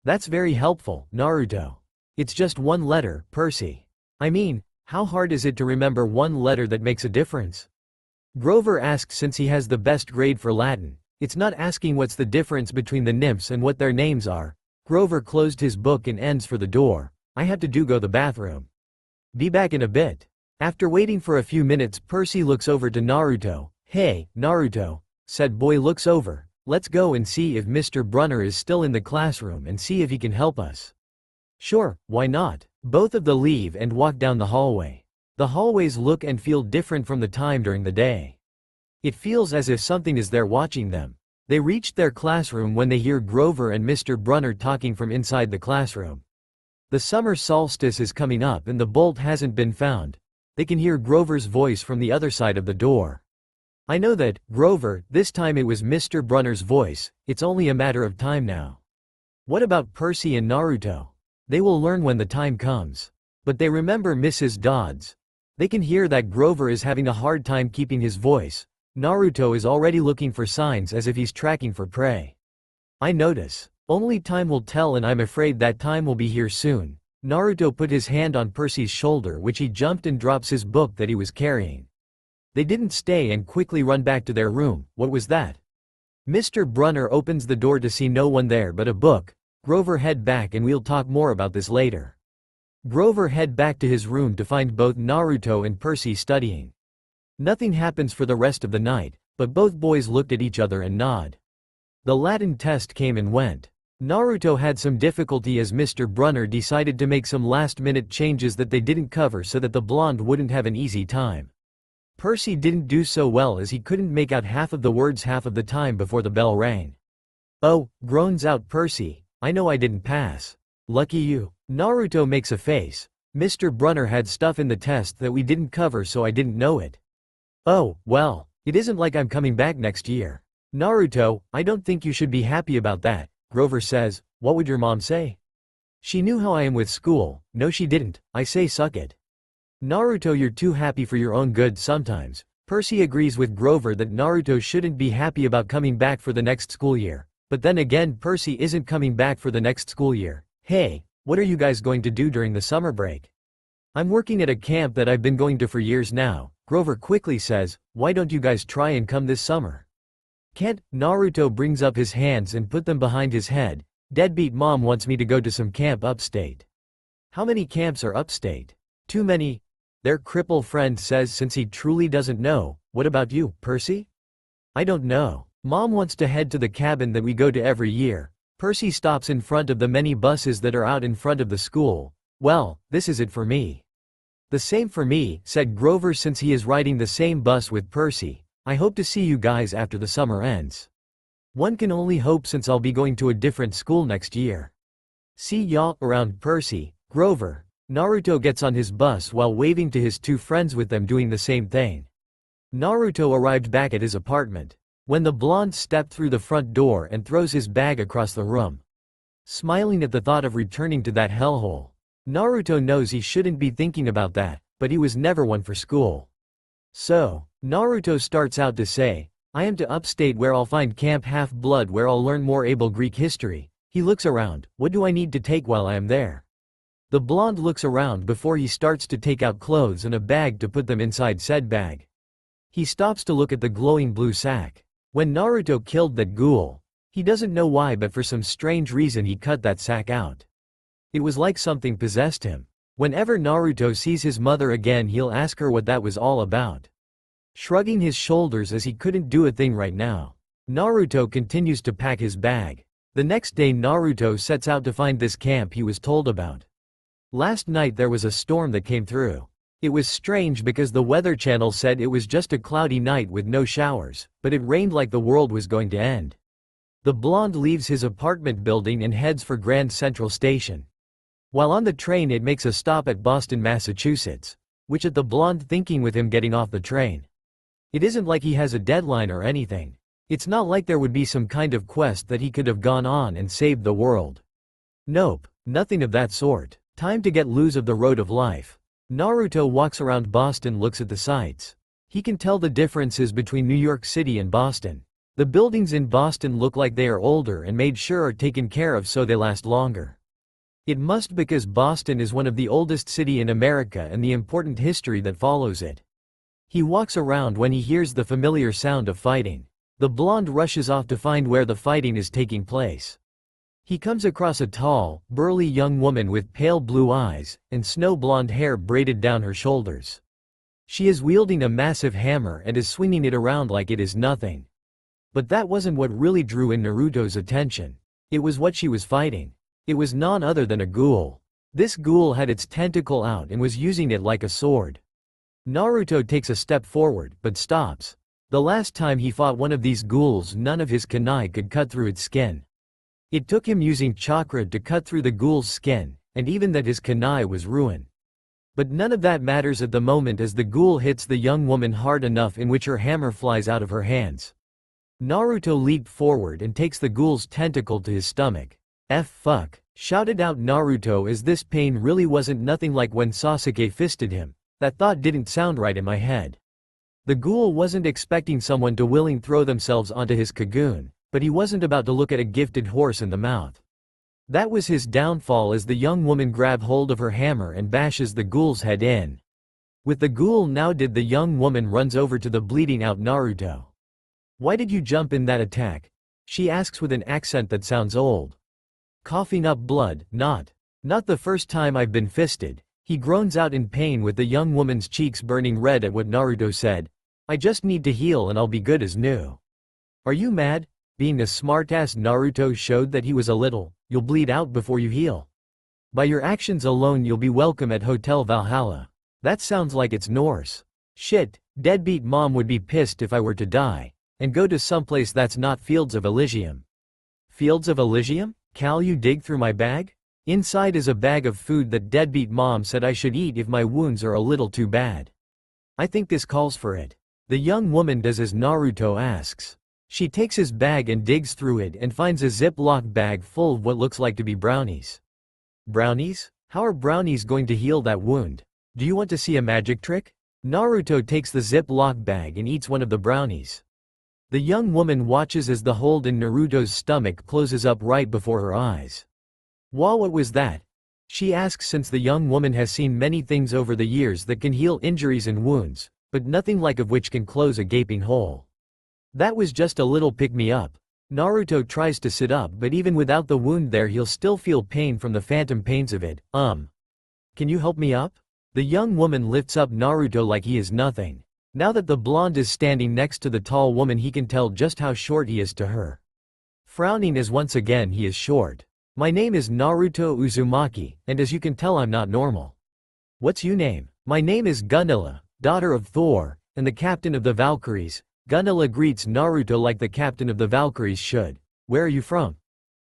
Speaker 1: That's very helpful, Naruto. It's just one letter, Percy. I mean, how hard is it to remember one letter that makes a difference? Grover asks since he has the best grade for Latin. It's not asking what's the difference between the nymphs and what their names are. Grover closed his book and ends for the door. I have to go the bathroom. Be back in a bit. After waiting for a few minutes, Percy looks over to Naruto. Hey, Naruto, said boy looks over. Let's go and see if Mr. Brunner is still in the classroom and see if he can help us. Sure, why not? Both of them leave and walk down the hallway. The hallways look and feel different from the time during the day. It feels as if something is there watching them. They reached their classroom when they hear Grover and Mr. Brunner talking from inside the classroom. The summer solstice is coming up and the bolt hasn't been found. They can hear Grover's voice from the other side of the door. I know that, Grover, this time it was Mr. Brunner's voice. It's only a matter of time now. What about Percy and Naruto? They will learn when the time comes. But they remember Mrs. Dodds. They can hear that Grover is having a hard time keeping his voice. Naruto is already looking for signs as if he's tracking for prey. I notice. Only time will tell and I'm afraid that time will be here soon. Naruto put his hand on Percy's shoulder, which he jumped and drops his book that he was carrying. They didn't stay and quickly run back to their room. What was that? Mr. Brunner opens the door to see no one there but a book. Grover, head back and we'll talk more about this later. Grover head back to his room to find both Naruto and Percy studying. Nothing happens for the rest of the night, but both boys looked at each other and nod. The Latin test came and went. Naruto had some difficulty as Mr. Brunner decided to make some last-minute changes that they didn't cover so that the blonde wouldn't have an easy time. Percy didn't do so well as he couldn't make out half of the words half of the time before the bell rang. Oh, groans out Percy, I know I didn't pass. Lucky you. Naruto makes a face. Mr. Brunner had stuff in the test that we didn't cover so I didn't know it. Oh, well, it isn't like I'm coming back next year. Naruto, I don't think you should be happy about that. Grover says, "What would your mom say?" "She knew how I am with school." "No she didn't, I say suck it." "Naruto, you're too happy for your own good sometimes." Percy agrees with Grover that Naruto shouldn't be happy about coming back for the next school year. But then again, Percy isn't coming back for the next school year. "Hey, what are you guys going to do during the summer break?" "I'm working at a camp that I've been going to for years now." Grover quickly says, "Why don't you guys try and come this summer?" "Can't." Naruto brings up his hands and put them behind his head. "Deadbeat mom wants me to go to some camp upstate." "How many camps are upstate?" "Too many." Their cripple friend says since he truly doesn't know. "What about you, Percy?" "I don't know. Mom wants to head to the cabin that we go to every year." Percy stops in front of the many buses that are out in front of the school. "Well, this is it for me." "The same for me," said Grover since he is riding the same bus with Percy. "I hope to see you guys after the summer ends." "One can only hope since I'll be going to a different school next year." "See ya around, Percy." Grover. Naruto gets on his bus while waving to his two friends with them doing the same thing. Naruto arrived back at his apartment when the blonde stepped through the front door and throws his bag across the room. Smiling at the thought of returning to that hellhole. Naruto knows he shouldn't be thinking about that, but he was never one for school. So, Naruto starts out to say, "I am to upstate where I'll find Camp Half-Blood where I'll learn more able Greek history." He looks around. "What do I need to take while I am there?" The blonde looks around before he starts to take out clothes and a bag to put them inside said bag. He stops to look at the glowing blue sack. When Naruto killed that ghoul, he doesn't know why but for some strange reason he cut that sack out. It was like something possessed him. Whenever Naruto sees his mother again he'll ask her what that was all about. Shrugging his shoulders as he couldn't do a thing right now. Naruto continues to pack his bag. The next day Naruto sets out to find this camp he was told about. Last night there was a storm that came through. It was strange because the Weather Channel said it was just a cloudy night with no showers, but it rained like the world was going to end. The blonde leaves his apartment building and heads for Grand Central Station. While on the train it makes a stop at Boston, Massachusetts, which at the blonde thinking with him getting off the train. It isn't like he has a deadline or anything. It's not like there would be some kind of quest that he could have gone on and saved the world. Nope, nothing of that sort. Time to get loose of the road of life. Naruto walks around Boston, looks at the sights. He can tell the differences between New York City and Boston. The buildings in Boston look like they are older and made sure are taken care of so they last longer. It must because Boston is one of the oldest city in America and the important history that follows it. He walks around when he hears the familiar sound of fighting. The blonde rushes off to find where the fighting is taking place. He comes across a tall, burly young woman with pale blue eyes, and snow-blonde hair braided down her shoulders. She is wielding a massive hammer and is swinging it around like it is nothing. But that wasn't what really drew in Naruto's attention. It was what she was fighting. It was none other than a ghoul. This ghoul had its tentacle out and was using it like a sword. Naruto takes a step forward, but stops. The last time he fought one of these ghouls none of his kunai could cut through its skin. It took him using chakra to cut through the ghoul's skin, and even that his kunai was ruined. But none of that matters at the moment as the ghoul hits the young woman hard enough in which her hammer flies out of her hands. Naruto leaped forward and takes the ghoul's tentacle to his stomach. Fuck, shouted out Naruto as this pain really wasn't nothing like when Sasuke fisted him. That thought didn't sound right in my head. The ghoul wasn't expecting someone to willing throw themselves onto his cocoon, but he wasn't about to look at a gifted horse in the mouth. That was his downfall as the young woman grabs hold of her hammer and bashes the ghoul's head in. With the ghoul now dead, the young woman runs over to the bleeding out Naruto. "Why did you jump in that attack?" she asks with an accent that sounds old. "Coughing up blood, not the first time I've been fisted." He groans out in pain with the young woman's cheeks burning red at what Naruto said. "I just need to heal and I'll be good as new." "Are you mad?" Being a smartass, Naruto showed that he was a little. "You'll bleed out before you heal. By your actions alone you'll be welcome at Hotel Valhalla." That sounds like it's Norse. Shit, deadbeat mom would be pissed if I were to die and go to someplace that's not Fields of Elysium. Fields of Elysium? Cal, you dig through my bag? Inside is a bag of food that deadbeat mom said I should eat if my wounds are a little too bad. I think this calls for it. The young woman does as Naruto asks. She takes his bag and digs through it and finds a Ziploc bag full of what looks like to be brownies. Brownies? How are brownies going to heal that wound? Do you want to see a magic trick? Naruto takes the Ziploc bag and eats one of the brownies. The young woman watches as the hole in Naruto's stomach closes up right before her eyes. "Wow, what was that?" she asks, since the young woman has seen many things over the years that can heal injuries and wounds, but nothing like of which can close a gaping hole. "That was just a little pick-me-up." Naruto tries to sit up, but even without the wound there he'll still feel pain from the phantom pains of it. Can you help me up?" The young woman lifts up Naruto like he is nothing. Now that the blonde is standing next to the tall woman, he can tell just how short he is to her. Frowning as once again he is short. "My name is Naruto Uzumaki, and as you can tell I'm not normal." "What's your name?" "My name is Gunilla, daughter of Thor, and the captain of the Valkyries." Gunilla greets Naruto like the captain of the Valkyries should. "Where are you from?"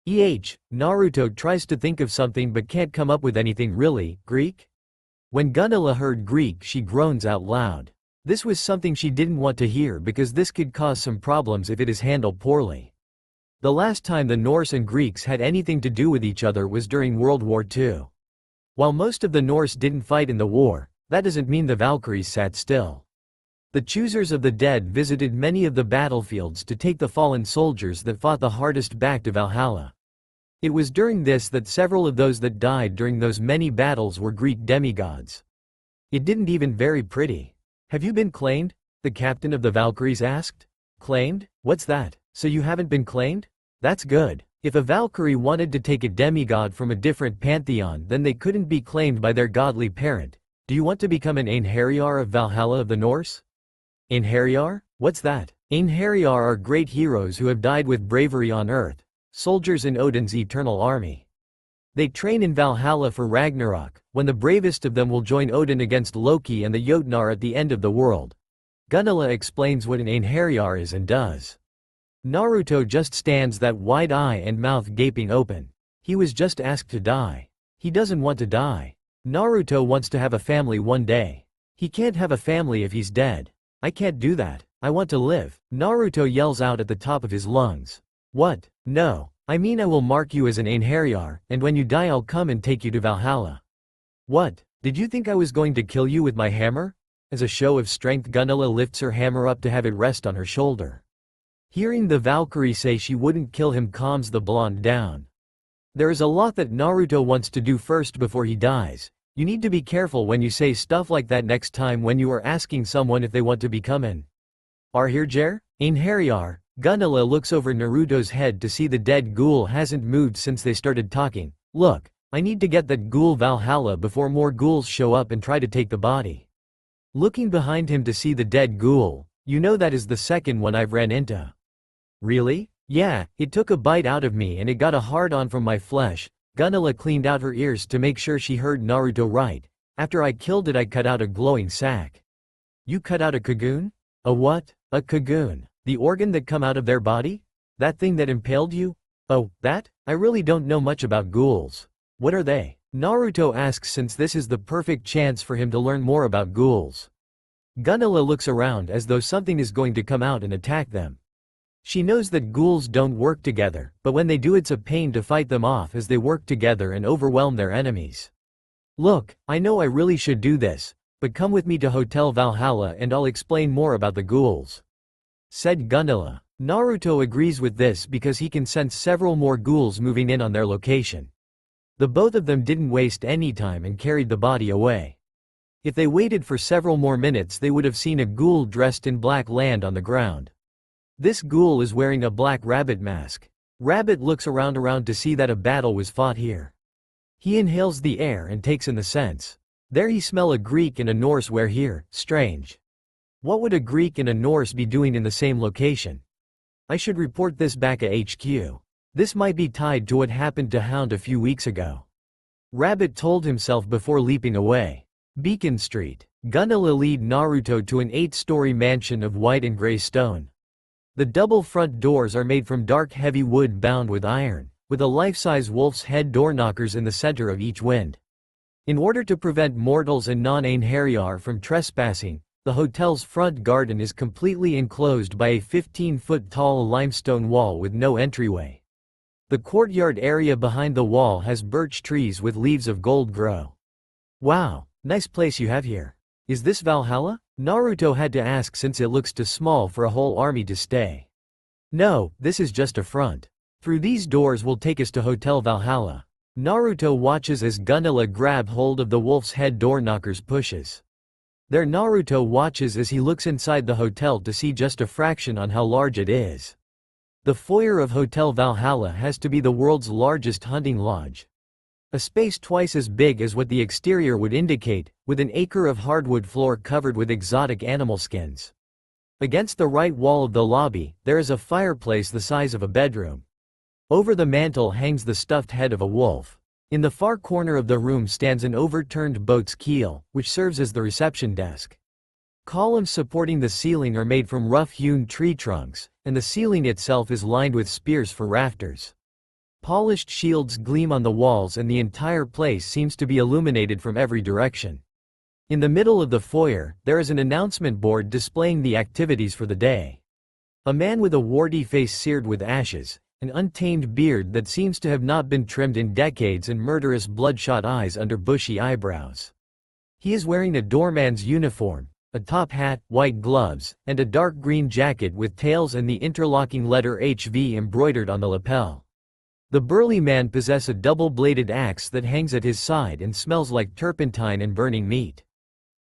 Speaker 1: Naruto tries to think of something but can't come up with anything really. "Greek?" When Gunilla heard Greek she groans out loud. This was something she didn't want to hear because this could cause some problems if it is handled poorly. The last time the Norse and Greeks had anything to do with each other was during World War II. While most of the Norse didn't fight in the war, that doesn't mean the Valkyries sat still. The choosers of the dead visited many of the battlefields to take the fallen soldiers that fought the hardest back to Valhalla. It was during this that several of those that died during those many battles were Greek demigods. It didn't even very pretty. "Have you been claimed?" the captain of the Valkyries asked. "Claimed? What's that? So you haven't been claimed? That's good. If a Valkyrie wanted to take a demigod from a different pantheon, then they couldn't be claimed by their godly parent. Do you want to become an Einherjar of Valhalla of the Norse?" Einherjar? What's that? Einherjar are great heroes who have died with bravery on earth, soldiers in Odin's eternal army. They train in Valhalla for Ragnarok, when the bravest of them will join Odin against Loki and the Jotnar at the end of the world. Gunilla explains what an Einherjar is and does. Naruto just stands that wide eye and mouth gaping open. He was just asked to die. He doesn't want to die. Naruto wants to have a family one day. He can't have a family if he's dead. "I can't do that. I want to live," Naruto yells out at the top of his lungs. "What? No. I mean I will mark you as an Einherjar, and when you die I'll come and take you to Valhalla." "What? Did you think I was going to kill you with my hammer?" As a show of strength Gunilla lifts her hammer up to have it rest on her shoulder. Hearing the Valkyrie say she wouldn't kill him calms the blonde down. There is a lot that Naruto wants to do first before he dies. You need to be careful when you say stuff like that next time when you are asking someone if they want to become an Einherjar. Gunilla looks over Naruto's head to see the dead ghoul hasn't moved since they started talking. "Look, I need to get that ghoul Valhalla before more ghouls show up and try to take the body." Looking behind him to see the dead ghoul, "You know that is the second one I've ran into." "Really?" "Yeah, it took a bite out of me and it got a hard-on from my flesh." Gunilla cleaned out her ears to make sure she heard Naruto right. "After I killed it I cut out a glowing sac." "You cut out a cocoon?" "A what?" "A cocoon. The organ that come out of their body? That thing that impaled you?" "Oh, that? I really don't know much about ghouls." "What are they?" Naruto asks, since this is the perfect chance for him to learn more about ghouls. Gunilla looks around as though something is going to come out and attack them. She knows that ghouls don't work together, but when they do it's a pain to fight them off as they work together and overwhelm their enemies. "Look, I know I really should do this, but come with me to Hotel Valhalla and I'll explain more about the ghouls," said Gunilla. Naruto agrees with this because he can sense several more ghouls moving in on their location. The both of them didn't waste any time and carried the body away. If they waited for several more minutes they would have seen a ghoul dressed in black land on the ground. This ghoul is wearing a black rabbit mask. Rabbit looks around to see that a battle was fought here. He inhales the air and takes in the scents. There he smell a Greek and a Norse were here. Strange. What would a Greek and a Norse be doing in the same location? I should report this back at HQ. This might be tied to what happened to Hound a few weeks ago. Rabbit told himself before leaping away. Beacon Street. Gunilla lead Naruto to an 8-story mansion of white and gray stone. The double front doors are made from dark heavy wood bound with iron, with a life-size wolf's head door knockers in the center of each wind. In order to prevent mortals and non-Einherjar from trespassing, The hotel's front garden is completely enclosed by a 15-foot-tall limestone wall with no entryway. The courtyard area behind the wall has birch trees with leaves of gold grow. Wow, nice place you have here. Is this Valhalla? Naruto had to ask since it looks too small for a whole army to stay. No, this is just a front. Through these doors will take us to Hotel Valhalla. Naruto watches as Gunilla grab hold of the wolf's head door knockers pushes. There Naruto watches as he looks inside the hotel to see just a fraction on how large it is. The foyer of Hotel Valhalla has to be the world's largest hunting lodge. A space twice as big as what the exterior would indicate, with an acre of hardwood floor covered with exotic animal skins. Against the right wall of the lobby, there is a fireplace the size of a bedroom. Over the mantel hangs the stuffed head of a wolf. In the far corner of the room stands an overturned boat's keel, which serves as the reception desk. Columns supporting the ceiling are made from rough-hewn tree trunks, and the ceiling itself is lined with spears for rafters. Polished shields gleam on the walls and the entire place seems to be illuminated from every direction. In the middle of the foyer, there is an announcement board displaying the activities for the day. A man with a warty face seared with ashes, an untamed beard that seems to have not been trimmed in decades and murderous bloodshot eyes under bushy eyebrows. He is wearing a doorman's uniform, a top hat, white gloves, and a dark green jacket with tails and the interlocking letter HV embroidered on the lapel. The burly man possesses a double-bladed axe that hangs at his side and smells like turpentine and burning meat.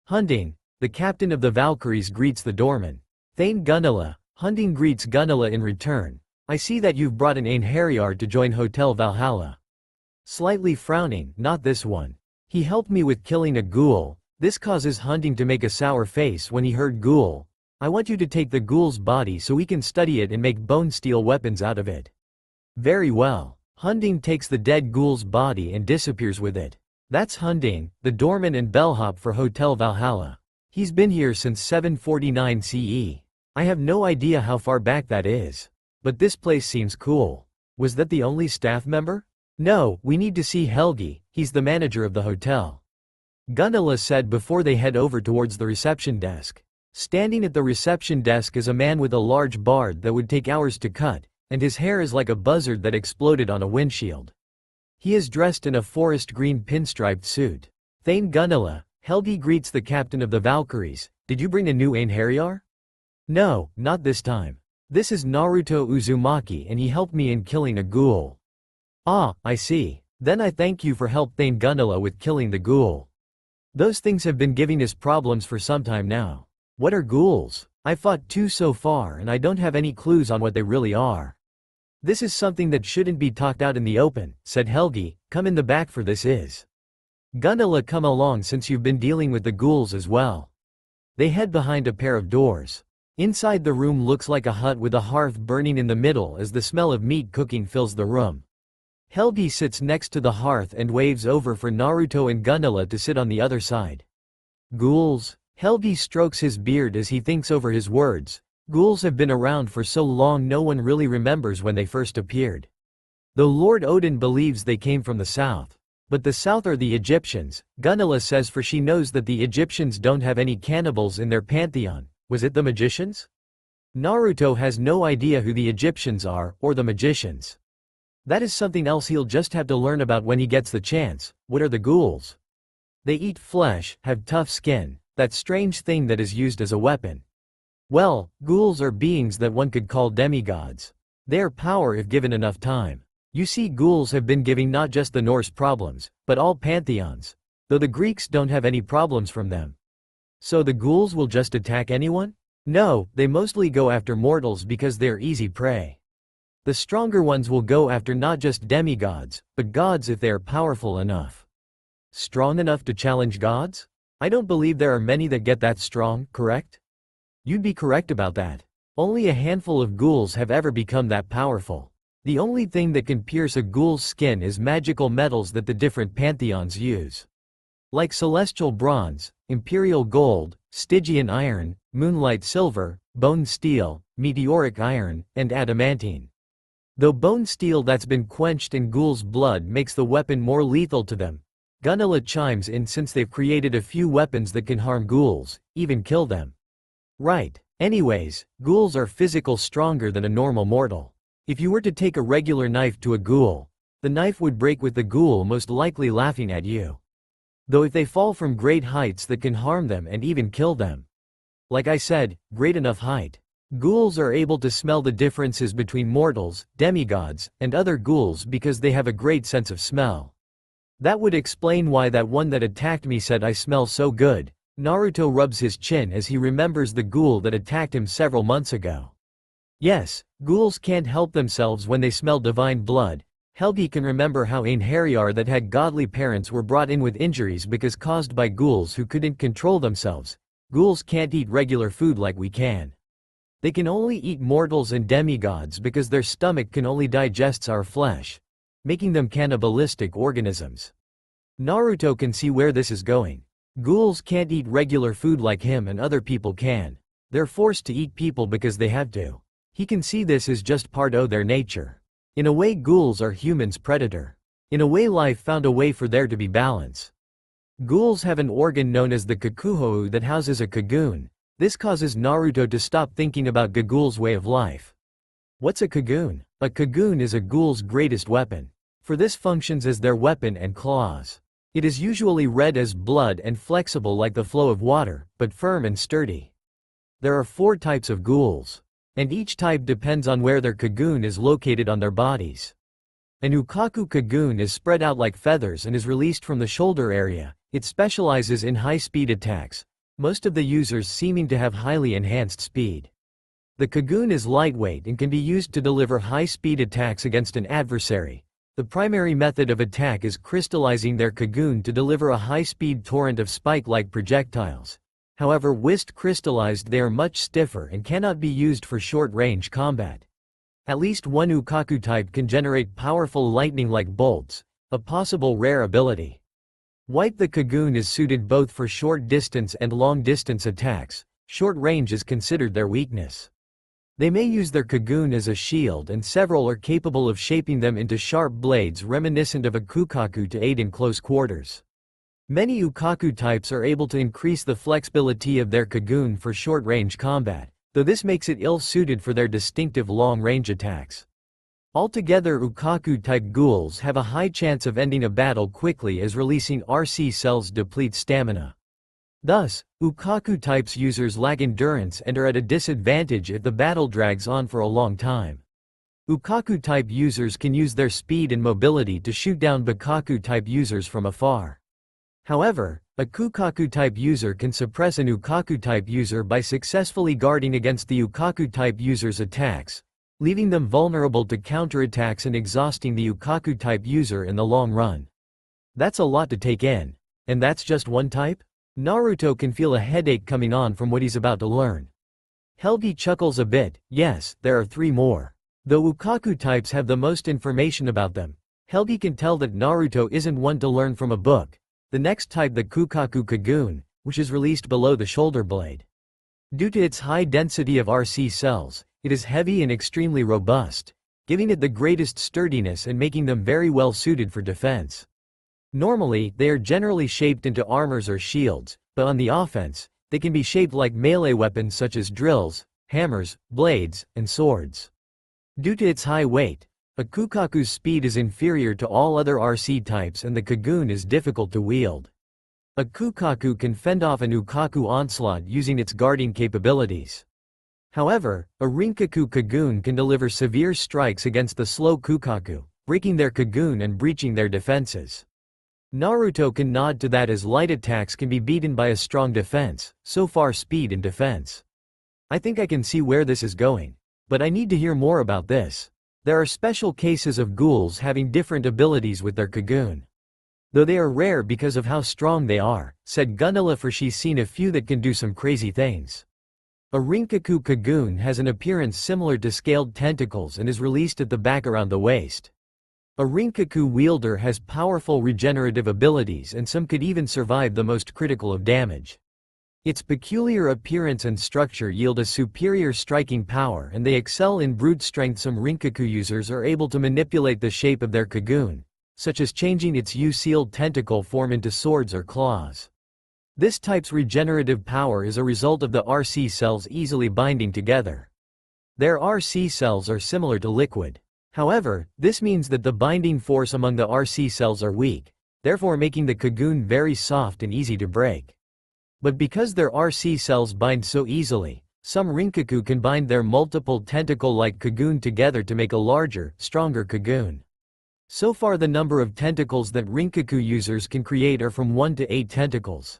Speaker 1: Hunting, the captain of the Valkyries greets the doorman. Thane Gunilla, Hunting greets Gunilla in return. I see that you've brought an Einherjar to join Hotel Valhalla. Slightly frowning, not this one. He helped me with killing a ghoul. This causes Hunting to make a sour face when he heard ghoul. I want you to take the ghoul's body so we can study it and make bone steel weapons out of it. Very well. Hunting takes the dead ghoul's body and disappears with it. That's Hunting, the doorman and bellhop for Hotel Valhalla. He's been here since 749 CE. I have no idea how far back that is. But this place seems cool. Was that the only staff member? No, we need to see Helgi, he's the manager of the hotel. Gunilla said before they head over towards the reception desk. Standing at the reception desk is a man with a large beard that would take hours to cut, and his hair is like a buzzard that exploded on a windshield. He is dressed in a forest green pinstriped suit. Thane Gunilla, Helgi greets the captain of the Valkyries. Did you bring a new Einherjar? No, not this time. This is Naruto Uzumaki and he helped me in killing a ghoul. Ah, I see. Then I thank you for help Thane Gunilla with killing the ghoul. Those things have been giving us problems for some time now. What are ghouls? I fought two so far and I don't have any clues on what they really are. This is something that shouldn't be talked out in the open, said Helgi. Come in the back for this is. Gunilla, come along since you've been dealing with the ghouls as well. They head behind a pair of doors. Inside the room looks like a hut with a hearth burning in the middle as the smell of meat cooking fills the room. Helgi sits next to the hearth and waves over for Naruto and Gunilla to sit on the other side. Ghouls? Helgi strokes his beard as he thinks over his words. Ghouls have been around for so long no one really remembers when they first appeared. Though Lord Odin believes they came from the south. But the south are the Egyptians, Gunilla says, for she knows that the Egyptians don't have any cannibals in their pantheon. Was it the magicians? Naruto has no idea who the Egyptians are, or the magicians. That is something else he'll just have to learn about when he gets the chance. What are the ghouls? They eat flesh, have tough skin, that strange thing that is used as a weapon. Well, ghouls are beings that one could call demigods. They are power if given enough time. You see, ghouls have been giving not just the Norse problems, but all pantheons. Though the Greeks don't have any problems from them. So the ghouls will just attack anyone? No, they mostly go after mortals because they're easy prey. The stronger ones will go after not just demigods, but gods if they are powerful enough. Strong enough to challenge gods? I don't believe there are many that get that strong, correct? You'd be correct about that. Only a handful of ghouls have ever become that powerful. The only thing that can pierce a ghoul's skin is magical metals that the different pantheons use. Like celestial bronze, imperial gold, Stygian iron, moonlight silver, bone steel, meteoric iron, and adamantine. Though bone steel that's been quenched in ghouls' blood makes the weapon more lethal to them, Gunilla chimes in since they've created a few weapons that can harm ghouls, even kill them. Right. Anyways, ghouls are physical stronger than a normal mortal. If you were to take a regular knife to a ghoul, the knife would break with the ghoul most likely laughing at you. Though if they fall from great heights that can harm them and even kill them. Like I said, great enough height. Ghouls are able to smell the differences between mortals, demigods, and other ghouls because they have a great sense of smell. That would explain why that one that attacked me said I smell so good. Naruto rubs his chin as he remembers the ghoul that attacked him several months ago. Yes, ghouls can't help themselves when they smell divine blood. Helgi can remember how Einherjar that had godly parents were brought in with injuries because caused by ghouls who couldn't control themselves. Ghouls can't eat regular food like we can. They can only eat mortals and demigods because their stomach can only digest our flesh, making them cannibalistic organisms. Naruto can see where this is going. Ghouls can't eat regular food like him and other people can. They're forced to eat people because they have to. He can see this is just part of their nature. In a way, ghouls are humans' predator. In a way, life found a way for there to be balance. Ghouls have an organ known as the kakuhou that houses a kagoon. This causes Naruto to stop thinking about Gaghoul's way of life. What's a kagoon? A kagoon is a ghoul's greatest weapon. For this functions as their weapon and claws. It is usually red as blood and flexible like the flow of water, but firm and sturdy. There are 4 types of ghouls, and each type depends on where their kagoon is located on their bodies. An Ukaku kagoon is spread out like feathers and is released from the shoulder area. It specializes in high-speed attacks, most of the users seeming to have highly enhanced speed. The kagoon is lightweight and can be used to deliver high-speed attacks against an adversary. The primary method of attack is crystallizing their kagoon to deliver a high-speed torrent of spike-like projectiles. However, whilst crystallized they are much stiffer and cannot be used for short-range combat. At least one Ukaku type can generate powerful lightning-like bolts, a possible rare ability. Wipe the kagoon is suited both for short-distance and long-distance attacks. Short range is considered their weakness. They may use their kagoon as a shield and several are capable of shaping them into sharp blades reminiscent of a kukaku to aid in close quarters. Many Ukaku types are able to increase the flexibility of their kagoon for short-range combat, though this makes it ill-suited for their distinctive long-range attacks. Altogether, Ukaku-type ghouls have a high chance of ending a battle quickly as releasing RC cells deplete stamina. Thus, Ukaku-type's users lack endurance and are at a disadvantage if the battle drags on for a long time. Ukaku-type users can use their speed and mobility to shoot down Bakaku-type users from afar. However, a Kukaku-type user can suppress an Ukaku-type user by successfully guarding against the Ukaku-type user's attacks, leaving them vulnerable to counterattacks and exhausting the Ukaku-type user in the long run. That's a lot to take in. And that's just one type? Naruto can feel a headache coming on from what he's about to learn. Helgi chuckles a bit. Yes, there are 3 more. Though Ukaku types have the most information about them, Helgi can tell that Naruto isn't one to learn from a book. The next type, the Kukaku Kagoon, which is released below the shoulder blade. Due to its high density of RC cells, it is heavy and extremely robust, giving it the greatest sturdiness and making them very well suited for defense. Normally, they are generally shaped into armors or shields, but on the offense, they can be shaped like melee weapons such as drills, hammers, blades, and swords. Due to its high weight, a Kukaku's speed is inferior to all other RC types and the Kagoon is difficult to wield. A Kukaku can fend off an Ukaku onslaught using its guarding capabilities. However, a Rinkaku Kagoon can deliver severe strikes against the slow Kukaku, breaking their Kagoon and breaching their defenses. Naruto can nod to that as light attacks can be beaten by a strong defense, so far speed and defense. I think I can see where this is going. But I need to hear more about this. There are special cases of ghouls having different abilities with their Kagoon. Though they are rare because of how strong they are, said Gunilla, for she's seen a few that can do some crazy things. A Rinkaku Kagoon has an appearance similar to scaled tentacles and is released at the back around the waist. A Rinkaku wielder has powerful regenerative abilities and some could even survive the most critical of damage. Its peculiar appearance and structure yield a superior striking power and they excel in brute strength. Some Rinkaku users are able to manipulate the shape of their Kagoon, such as changing its U-sealed tentacle form into swords or claws. This type's regenerative power is a result of the RC cells easily binding together. Their RC cells are similar to liquid. However, this means that the binding force among the RC cells are weak, therefore making the cocoon very soft and easy to break. But because their RC cells bind so easily, some rinkaku can bind their multiple tentacle-like cocoon together to make a larger, stronger cocoon. So far the number of tentacles that rinkaku users can create are from 1 to 8 tentacles.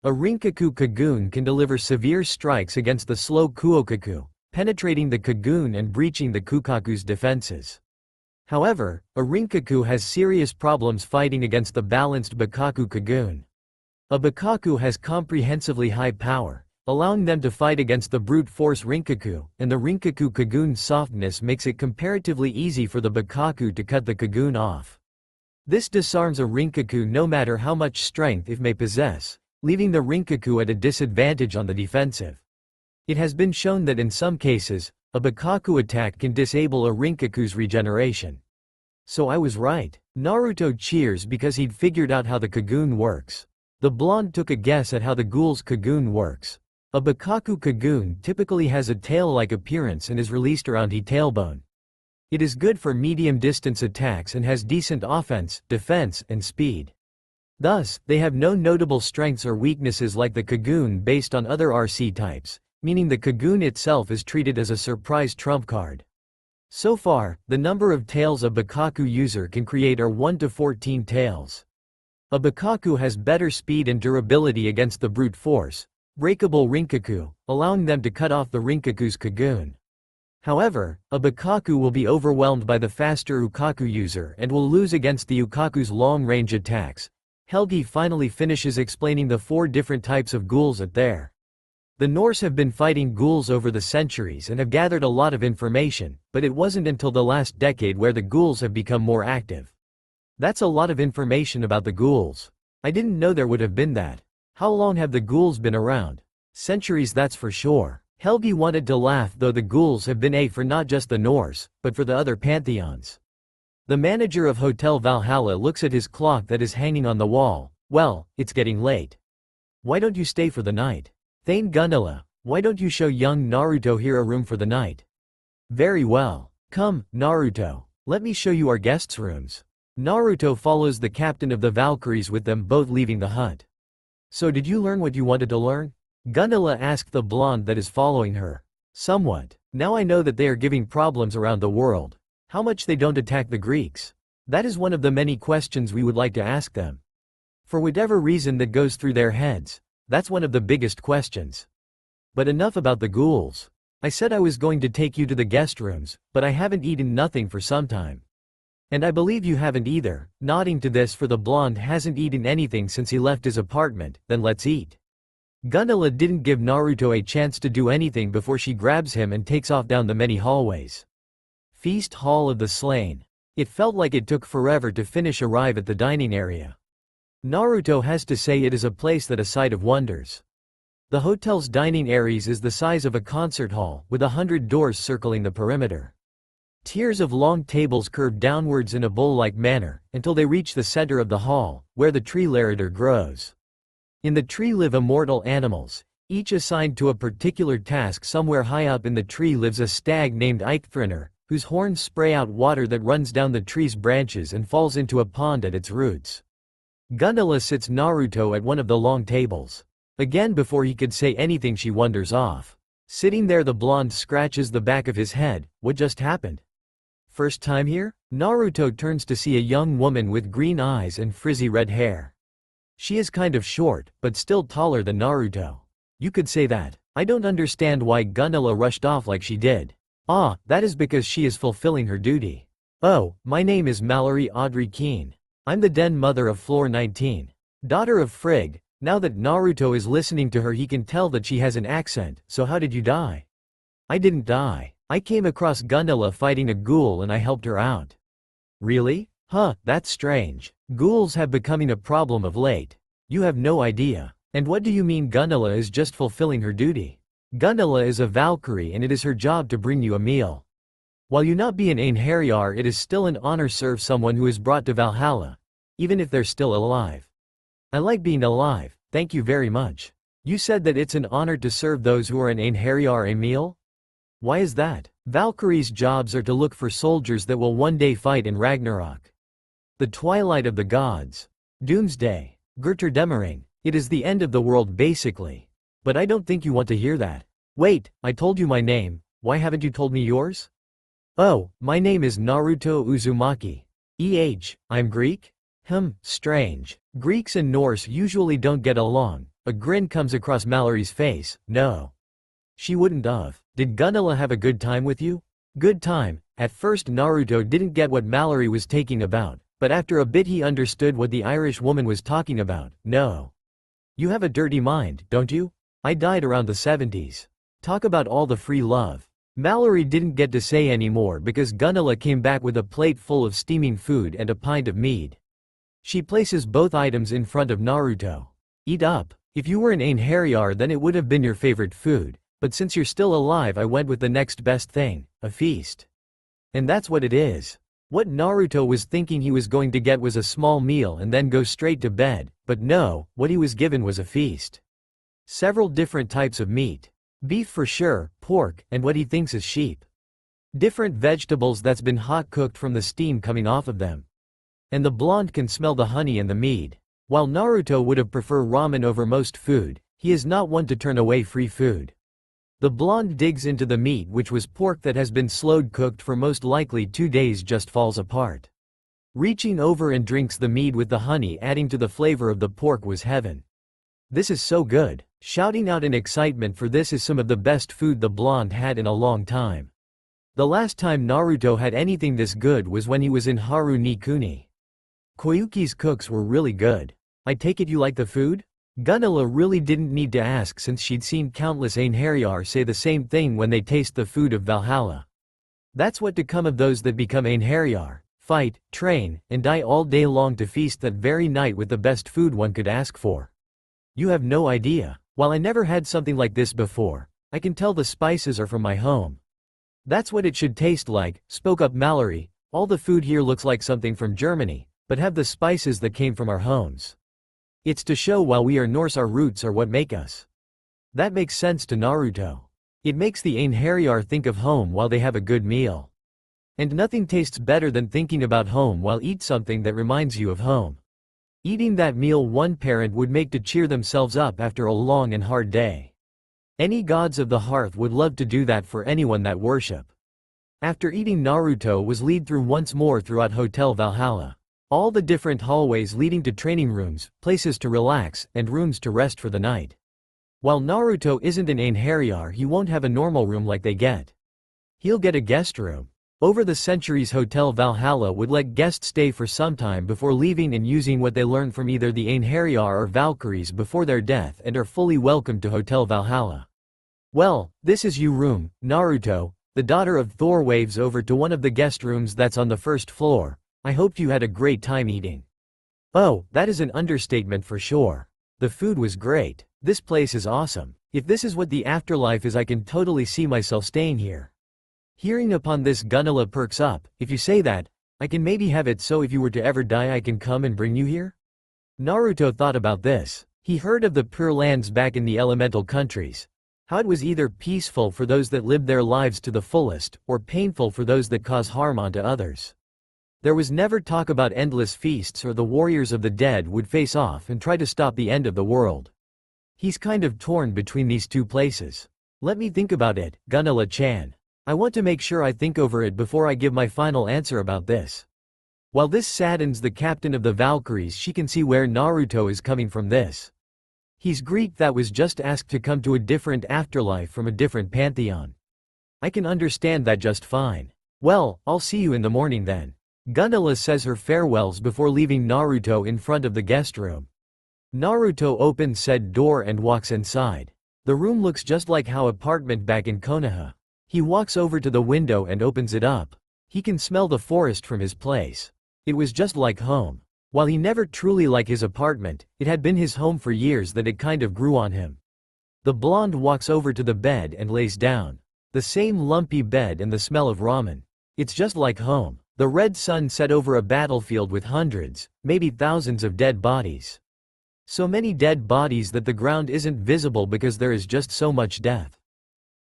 Speaker 1: A rinkaku cocoon can deliver severe strikes against the slow kuokaku, penetrating the cocoon and breaching the kukaku's defenses. However, a rinkaku has serious problems fighting against the balanced bakaku cocoon. A bakaku has comprehensively high power, allowing them to fight against the brute force rinkaku, and the rinkaku cocoon's softness makes it comparatively easy for the bakaku to cut the cocoon off. This disarms a rinkaku no matter how much strength it may possess, leaving the rinkaku at a disadvantage on the defensive. It has been shown that in some cases, a bakaku attack can disable a rinkaku's regeneration. So I was right. Naruto cheers because he'd figured out how the cocoon works. The blonde took a guess at how the ghoul's cocoon works. A bakaku cocoon typically has a tail-like appearance and is released around the tailbone. It is good for medium-distance attacks and has decent offense, defense, and speed. Thus, they have no notable strengths or weaknesses like the cocoon based on other RC types, meaning the cocoon itself is treated as a surprise trump card. So far, the number of tails a bakaku user can create are 1 to 14 tails. A bakaku has better speed and durability against the brute force, breakable rinkaku, allowing them to cut off the rinkaku's cocoon. However, a bakaku will be overwhelmed by the faster ukaku user and will lose against the ukaku's long-range attacks. Helgi finally finishes explaining the 4 different types of ghouls at there. The Norse have been fighting ghouls over the centuries and have gathered a lot of information, but it wasn't until the last decade where the ghouls have become more active. That's a lot of information about the ghouls. I didn't know there would have been that. How long have the ghouls been around? Centuries, that's for sure. Helgi wanted to laugh, though the ghouls have been for not just the Norse, but for the other pantheons. The manager of Hotel Valhalla looks at his clock that is hanging on the wall. Well, it's getting late. Why don't you stay for the night? Thane Gunilla, why don't you show young Naruto here a room for the night? Very well. Come, Naruto. Let me show you our guests' rooms. Naruto follows the captain of the Valkyries with them both leaving the hut. So did you learn what you wanted to learn? Gunilla asked the blonde that is following her. Somewhat. Now I know that they are giving problems around the world. How much they don't attack the Greeks. That is one of the many questions we would like to ask them. For whatever reason that goes through their heads, that's one of the biggest questions. But enough about the ghouls. I said I was going to take you to the guest rooms, but I haven't eaten nothing for some time. And I believe you haven't either, nodding to this, for the blonde hasn't eaten anything since he left his apartment. Then let's eat. Gunilla didn't give Naruto a chance to do anything before she grabs him and takes off down the many hallways. Feast Hall of the Slain. It felt like it took forever to arrive at the dining area. Naruto has to say it is a place that a sight of wonders. The hotel's dining areas is the size of a concert hall, with 100 doors circling the perimeter. Tiers of long tables curve downwards in a bowl-like manner, until they reach the center of the hall, where the tree ladder grows. In the tree live immortal animals, each assigned to a particular task. Somewhere high up in the tree lives a stag named Eikthriner, whose horns spray out water that runs down the tree's branches and falls into a pond at its roots. Gunilla sits Naruto at one of the long tables. Again, before he could say anything, she wanders off. Sitting there, the blonde scratches the back of his head. What just happened? First time here? Naruto turns to see a young woman with green eyes and frizzy red hair. She is kind of short, but still taller than Naruto. You could say that. I don't understand why Gunilla rushed off like she did. Ah, that is because she is fulfilling her duty. Oh, my name is Mallory Audrey Keene. I'm the den mother of Floor 19. Daughter of Frigg. Now that Naruto is listening to her, he can tell that she has an accent. So how did you die? I didn't die. I came across Gunilla fighting a ghoul and I helped her out. Really? Huh, that's strange. Ghouls have becoming a problem of late. You have no idea. And what do you mean Gunilla is just fulfilling her duty? Gunilla is a Valkyrie and it is her job to bring you a meal. While you not be an Einherjar, it is still an honor serve someone who is brought to Valhalla, even if they're still alive. I like being alive, thank you very much. You said that it's an honor to serve those who are an Einherjar a meal? Why is that? Valkyries' jobs are to look for soldiers that will one day fight in Ragnarok. The twilight of the gods. Doomsday. Götterdämmerung. It is the end of the world basically. But I don't think you want to hear that. Wait, I told you my name, why haven't you told me yours? Oh, my name is Naruto Uzumaki. I'm Greek? Strange. Greeks and Norse usually don't get along. A grin comes across Mallory's face. No. She wouldn't have. Did Gunilla have a good time with you? Good time. At first Naruto didn't get what Mallory was taking about, but after a bit he understood what the Irish woman was talking about. No. You have a dirty mind, don't you? I died around the 70s. Talk about all the free love. Mallory didn't get to say any more because Gunilla came back with a plate full of steaming food and a pint of mead. She places both items in front of Naruto. Eat up. If you were an Einherjar then it would have been your favorite food, but since you're still alive I went with the next best thing, a feast. And that's what it is. What Naruto was thinking he was going to get was a small meal and then go straight to bed, but no, what he was given was a feast. Several different types of meat. Beef for sure, pork, and what he thinks is sheep. Different vegetables that's been hot cooked from the steam coming off of them. And the blonde can smell the honey and the mead. While Naruto would have preferred ramen over most food, he is not one to turn away free food. The blonde digs into the meat, which was pork that has been slowed cooked for most likely 2 days, just falls apart. Reaching over and drinks the mead with the honey adding to the flavor of the pork was heaven. This is so good. Shouting out in excitement for this is some of the best food the blonde had in a long time. The last time Naruto had anything this good was when he was in Haru ni Kuni. Koyuki's cooks were really good. I take it you like the food? Gunilla really didn't need to ask since she'd seen countless Einherjar say the same thing when they taste the food of Valhalla. That's what to come of those that become Einherjar, fight, train, and die all day long to feast that very night with the best food one could ask for. You have no idea. While I never had something like this before, I can tell the spices are from my home. That's what it should taste like, spoke up Mallory. All the food here looks like something from Germany, but have the spices that came from our homes. It's to show while we are Norse our roots are what make us. That makes sense to Naruto. It makes the Einherjar think of home while they have a good meal. And nothing tastes better than thinking about home while eat something that reminds you of home. Eating that meal one parent would make to cheer themselves up after a long and hard day. Any gods of the hearth would love to do that for anyone that worship. After eating, Naruto was led through once more throughout Hotel Valhalla. All the different hallways leading to training rooms, places to relax, and rooms to rest for the night. While Naruto isn't an Einherjar, he won't have a normal room like they get. He'll get a guest room. Over the centuries, Hotel Valhalla would let guests stay for some time before leaving and using what they learned from either the Einherjar or Valkyries before their death and are fully welcomed to Hotel Valhalla. Well, this is your room, Naruto. The daughter of Thor waves over to one of the guest rooms that's on the first floor. I hoped you had a great time eating. Oh, that is an understatement for sure. The food was great. This place is awesome. If this is what the afterlife is, I can totally see myself staying here. Hearing upon this, Gunilla perks up. If you say that, I can maybe have it, so if you were to ever die I can come and bring you here? Naruto thought about this. He heard of the Pure Lands back in the elemental countries. How it was either peaceful for those that lived their lives to the fullest, or painful for those that cause harm onto others. There was never talk about endless feasts or the warriors of the dead would face off and try to stop the end of the world. He's kind of torn between these two places. Let me think about it, Gunilla-chan. I want to make sure I think over it before I give my final answer about this. While this saddens the captain of the Valkyries, she can see where Naruto is coming from this. He's Greek that was just asked to come to a different afterlife from a different pantheon. I can understand that just fine. Well, I'll see you in the morning then. Gunilla says her farewells before leaving Naruto in front of the guest room. Naruto opens said door and walks inside. The room looks just like how apartment back in Konoha. He walks over to the window and opens it up. He can smell the forest from his place. It was just like home. While he never truly liked his apartment, it had been his home for years that it kind of grew on him. The blonde walks over to the bed and lays down. The same lumpy bed and the smell of ramen. It's just like home. The red sun set over a battlefield with hundreds, maybe thousands of dead bodies. So many dead bodies that the ground isn't visible because there is just so much death.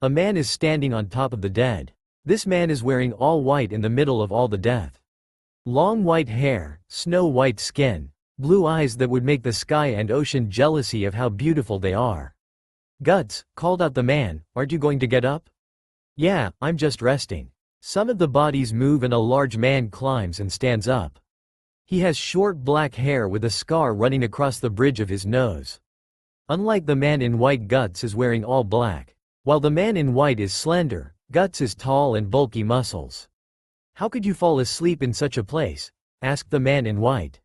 Speaker 1: A man is standing on top of the dead. This man is wearing all white in the middle of all the death. Long white hair, snow white skin, blue eyes that would make the sky and ocean jealousy of how beautiful they are. "Guts," called out the man, "aren't you going to get up?" "Yeah, I'm just resting." Some of the bodies move and a large man climbs and stands up. He has short black hair with a scar running across the bridge of his nose. Unlike the man in white, Guts is wearing all black. While the man in white is slender, Guts is tall and bulky muscles. "How could you fall asleep in such a place?" asked the man in white.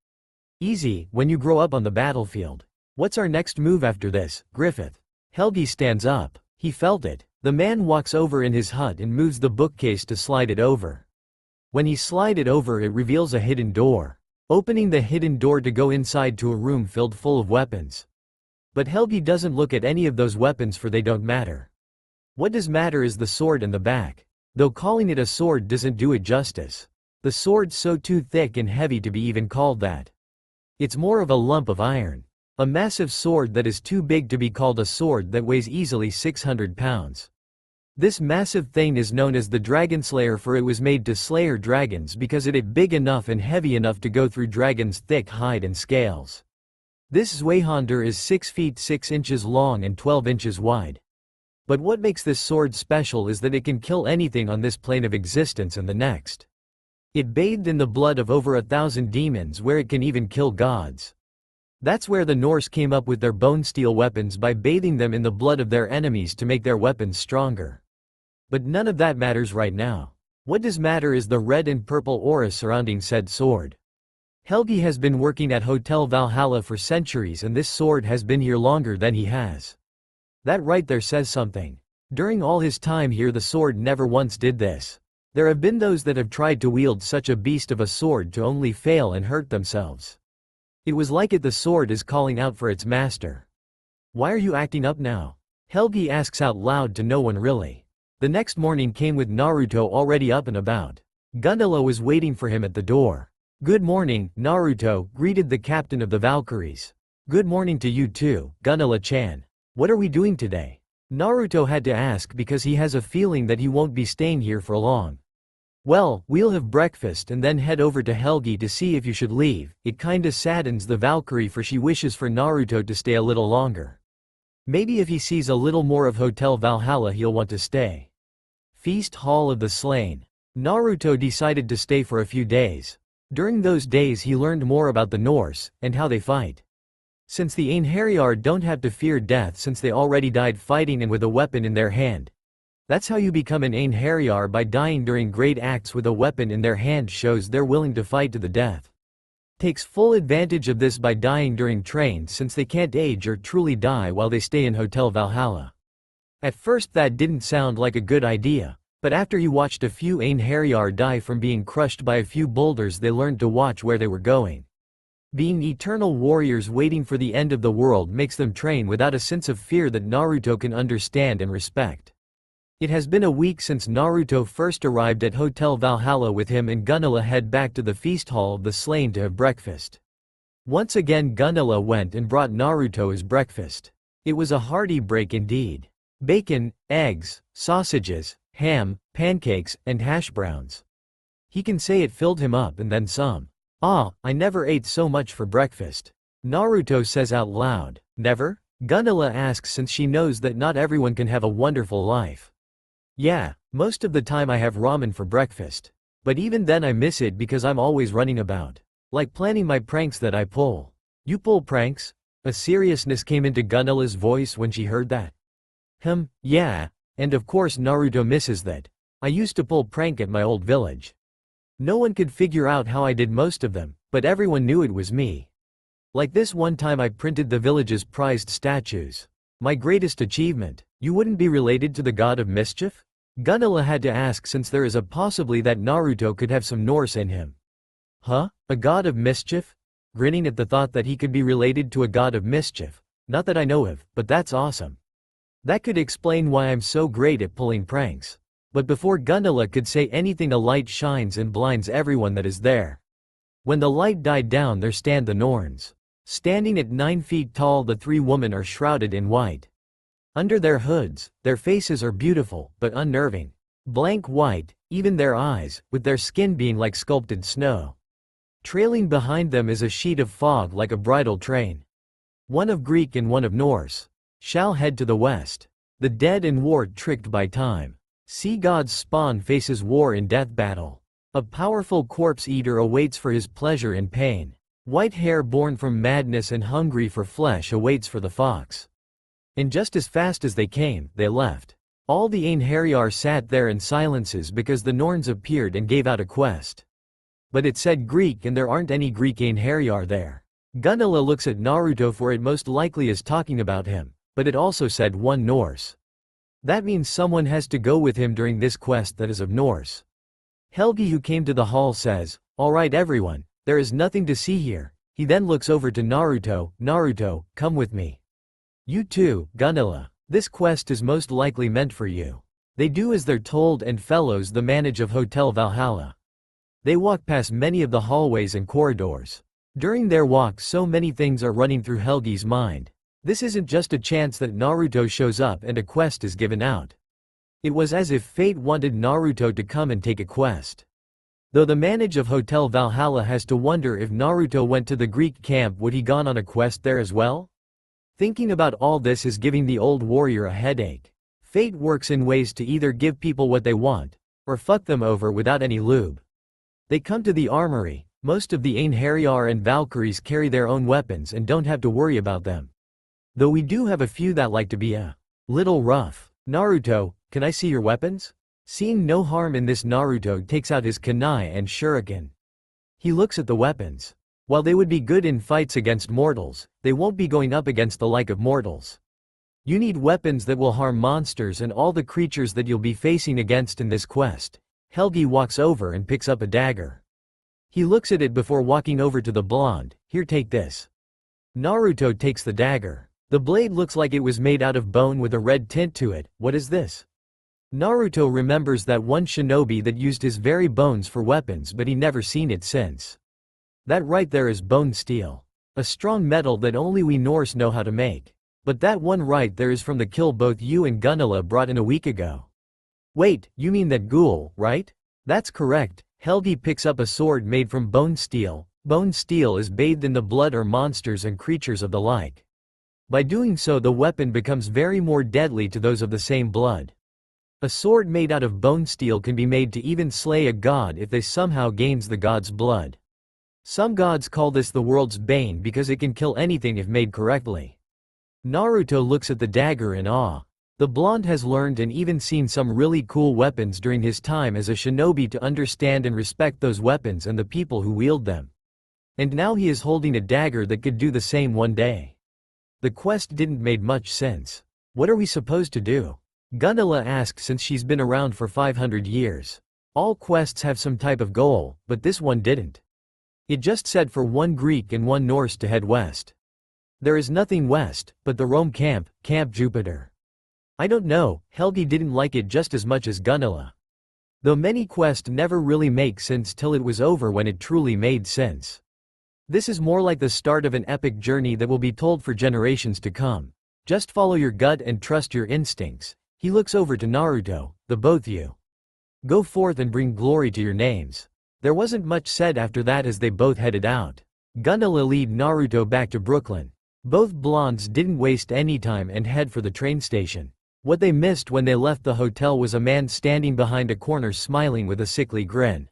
Speaker 1: "Easy, when you grow up on the battlefield." "What's our next move after this, Griffith?" Helgi stands up. He felt it. The man walks over in his hut and moves the bookcase to slide it over. When he slid it over, it reveals a hidden door. Opening the hidden door to go inside to a room filled full of weapons. But Helgi doesn't look at any of those weapons, for they don't matter. What does matter is the sword in the back. Though calling it a sword doesn't do it justice. The sword's so too thick and heavy to be even called that. It's more of a lump of iron. A massive sword that is too big to be called a sword, that weighs easily 600 pounds. This massive thing is known as the Dragon Slayer, for it was made to slay dragons because it is big enough and heavy enough to go through dragons' thick hide and scales. This Zweihander is 6 feet 6 inches long and 12 inches wide. But what makes this sword special is that it can kill anything on this plane of existence and the next. It bathed in the blood of over 1,000 demons, where it can even kill gods. That's where the Norse came up with their bone steel weapons, by bathing them in the blood of their enemies to make their weapons stronger. But none of that matters right now. What does matter is the red and purple aura surrounding said sword. Helgi has been working at Hotel Valhalla for centuries, and this sword has been here longer than he has. That right there says something. During all his time here, the sword never once did this. There have been those that have tried to wield such a beast of a sword to only fail and hurt themselves. It was like it the sword is calling out for its master. "Why are you acting up now?" Helgi asks out loud to no one really. The next morning came with Naruto already up and about. Gunilla was waiting for him at the door. "Good morning, Naruto," greeted the captain of the Valkyries. "Good morning to you too, Gunilla-chan. What are we doing today?" Naruto had to ask because he has a feeling that he won't be staying here for long. "Well, we'll have breakfast and then head over to Helgi to see if you should leave." It kinda saddens the Valkyrie, for she wishes for Naruto to stay a little longer. Maybe if he sees a little more of Hotel Valhalla, he'll want to stay. Feast Hall of the Slain. Naruto decided to stay for a few days. During those days he learned more about the Norse, and how they fight. Since the Einherjar don't have to fear death, since they already died fighting and with a weapon in their hand. That's how you become an Einherjar, by dying during great acts with a weapon in their hand, shows they're willing to fight to the death. Takes full advantage of this by dying during trains, since they can't age or truly die while they stay in Hotel Valhalla. At first that didn't sound like a good idea, but after you watched a few Einherjar die from being crushed by a few boulders, they learned to watch where they were going. Being eternal warriors waiting for the end of the world makes them train without a sense of fear that Naruto can understand and respect. It has been a week since Naruto first arrived at Hotel Valhalla. With him and Gunilla head back to the Feast Hall of the Slain to have breakfast. Once again Gunilla went and brought Naruto his breakfast. It was a hearty break indeed. Bacon, eggs, sausages, ham, pancakes, and hash browns. He can say it filled him up and then some. "Ah, I never ate so much for breakfast." Naruto says out loud. "Never?" Gunilla asks, since she knows that not everyone can have a wonderful life. "Yeah, most of the time I have ramen for breakfast. But even then I miss it because I'm always running about. Like planning my pranks that I pull." "You pull pranks?" A seriousness came into Gunilla's voice when she heard that. Yeah, and of course Naruto misses that. "I used to pull prank at my old village. No one could figure out how I did most of them, but everyone knew it was me. Like this one time I printed the village's prized statues. My greatest achievement." "You wouldn't be related to the god of mischief?" Gunilla had to ask, since there is a possibility that Naruto could have some Norse in him. "Huh? A god of mischief?" Grinning at the thought that he could be related to a god of mischief. "Not that I know of, but that's awesome. That could explain why I'm so great at pulling pranks." But before Gundala could say anything, a light shines and blinds everyone that is there. When the light died down, there stand the Norns. Standing at 9 feet tall, the 3 women are shrouded in white. Under their hoods, their faces are beautiful, but unnerving. Blank white, even their eyes, with their skin being like sculpted snow. Trailing behind them is a sheet of fog like a bridal train. One of Greek and one of Norse. Shall head to the west. The dead and war tricked by time. Sea god's spawn faces war in death battle. A powerful corpse eater awaits for his pleasure and pain. White hair born from madness and hungry for flesh awaits for the fox. And just as fast as they came, they left. All the Einherjar sat there in silences because the Norns appeared and gave out a quest. But it said Greek and there aren't any Greek Einherjar there. Gundala looks at Naruto, for it most likely is talking about him, but it also said one Norse. That means someone has to go with him during this quest that is of Norse. Helgi, who came to the hall, says, "Alright everyone, there is nothing to see here." He then looks over to Naruto. "Naruto, come with me." "You too, Gundala. This quest is most likely meant for you." They do as they're told and follows the manager of Hotel Valhalla. They walk past many of the hallways and corridors. During their walk, so many things are running through Helgi's mind. This isn't just a chance that Naruto shows up and a quest is given out. It was as if fate wanted Naruto to come and take a quest. Though the manager of Hotel Valhalla has to wonder if Naruto went to the Greek camp, would he gone on a quest there as well? Thinking about all this is giving the old warrior a headache. Fate works in ways to either give people what they want, or fuck them over without any lube. They come to the armory. Most of the Einherjar and Valkyries carry their own weapons and don't have to worry about them. Though we do have a few that like to be a little rough. "Naruto, can I see your weapons?" Seeing no harm in this, Naruto takes out his kunai and shuriken. He looks at the weapons. While they would be good in fights against mortals, they won't be going up against the like of mortals. You need weapons that will harm monsters and all the creatures that you'll be facing against in this quest. Helgi walks over and picks up a dagger. He looks at it before walking over to the blonde. "Here, take this." Naruto takes the dagger. The blade looks like it was made out of bone with a red tint to it. "What is this?" Naruto remembers that one shinobi that used his very bones for weapons, but he never seen it since. That right there is bone steel. A strong metal that only we Norse know how to make. But that one right there is from the kill both you and Gundala brought in a week ago. "Wait, you mean that ghoul, right?" "That's correct." Helgi picks up a sword made from bone steel. Bone steel is bathed in the blood or monsters and creatures of the like. By doing so, the weapon becomes very more deadly to those of the same blood. A sword made out of bone steel can be made to even slay a god if they somehow gains the god's blood. Some gods call this the world's bane because it can kill anything if made correctly. Naruto looks at the dagger in awe. The blonde has learned and even seen some really cool weapons during his time as a shinobi to understand and respect those weapons and the people who wield them. And now he is holding a dagger that could do the same one day. The quest didn't make much sense. What are we supposed to do? Gundala asked, since she's been around for 500 years. All quests have some type of goal, but this one didn't. It just said for one Greek and one Norse to head west. There is nothing west, but the Rome camp, Camp Jupiter. I don't know, Helgi didn't like it just as much as Gundala. Though many quests never really make sense till it was over when it truly made sense. This is more like the start of an epic journey that will be told for generations to come. Just follow your gut and trust your instincts. He looks over to Naruto. "The both you. Go forth and bring glory to your names." There wasn't much said after that as they both headed out. Gundala lead Naruto back to Brooklyn. Both blondes didn't waste any time and head for the train station. What they missed when they left the hotel was a man standing behind a corner smiling with a sickly grin.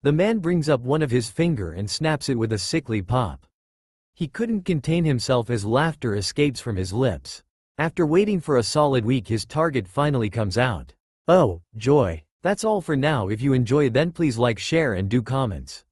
Speaker 1: The man brings up one of his finger and snaps it with a sickly pop. He couldn't contain himself as laughter escapes from his lips. After waiting for a solid week, his target finally comes out. Oh, joy. That's all for now. If you enjoy, then please like, share and do comments.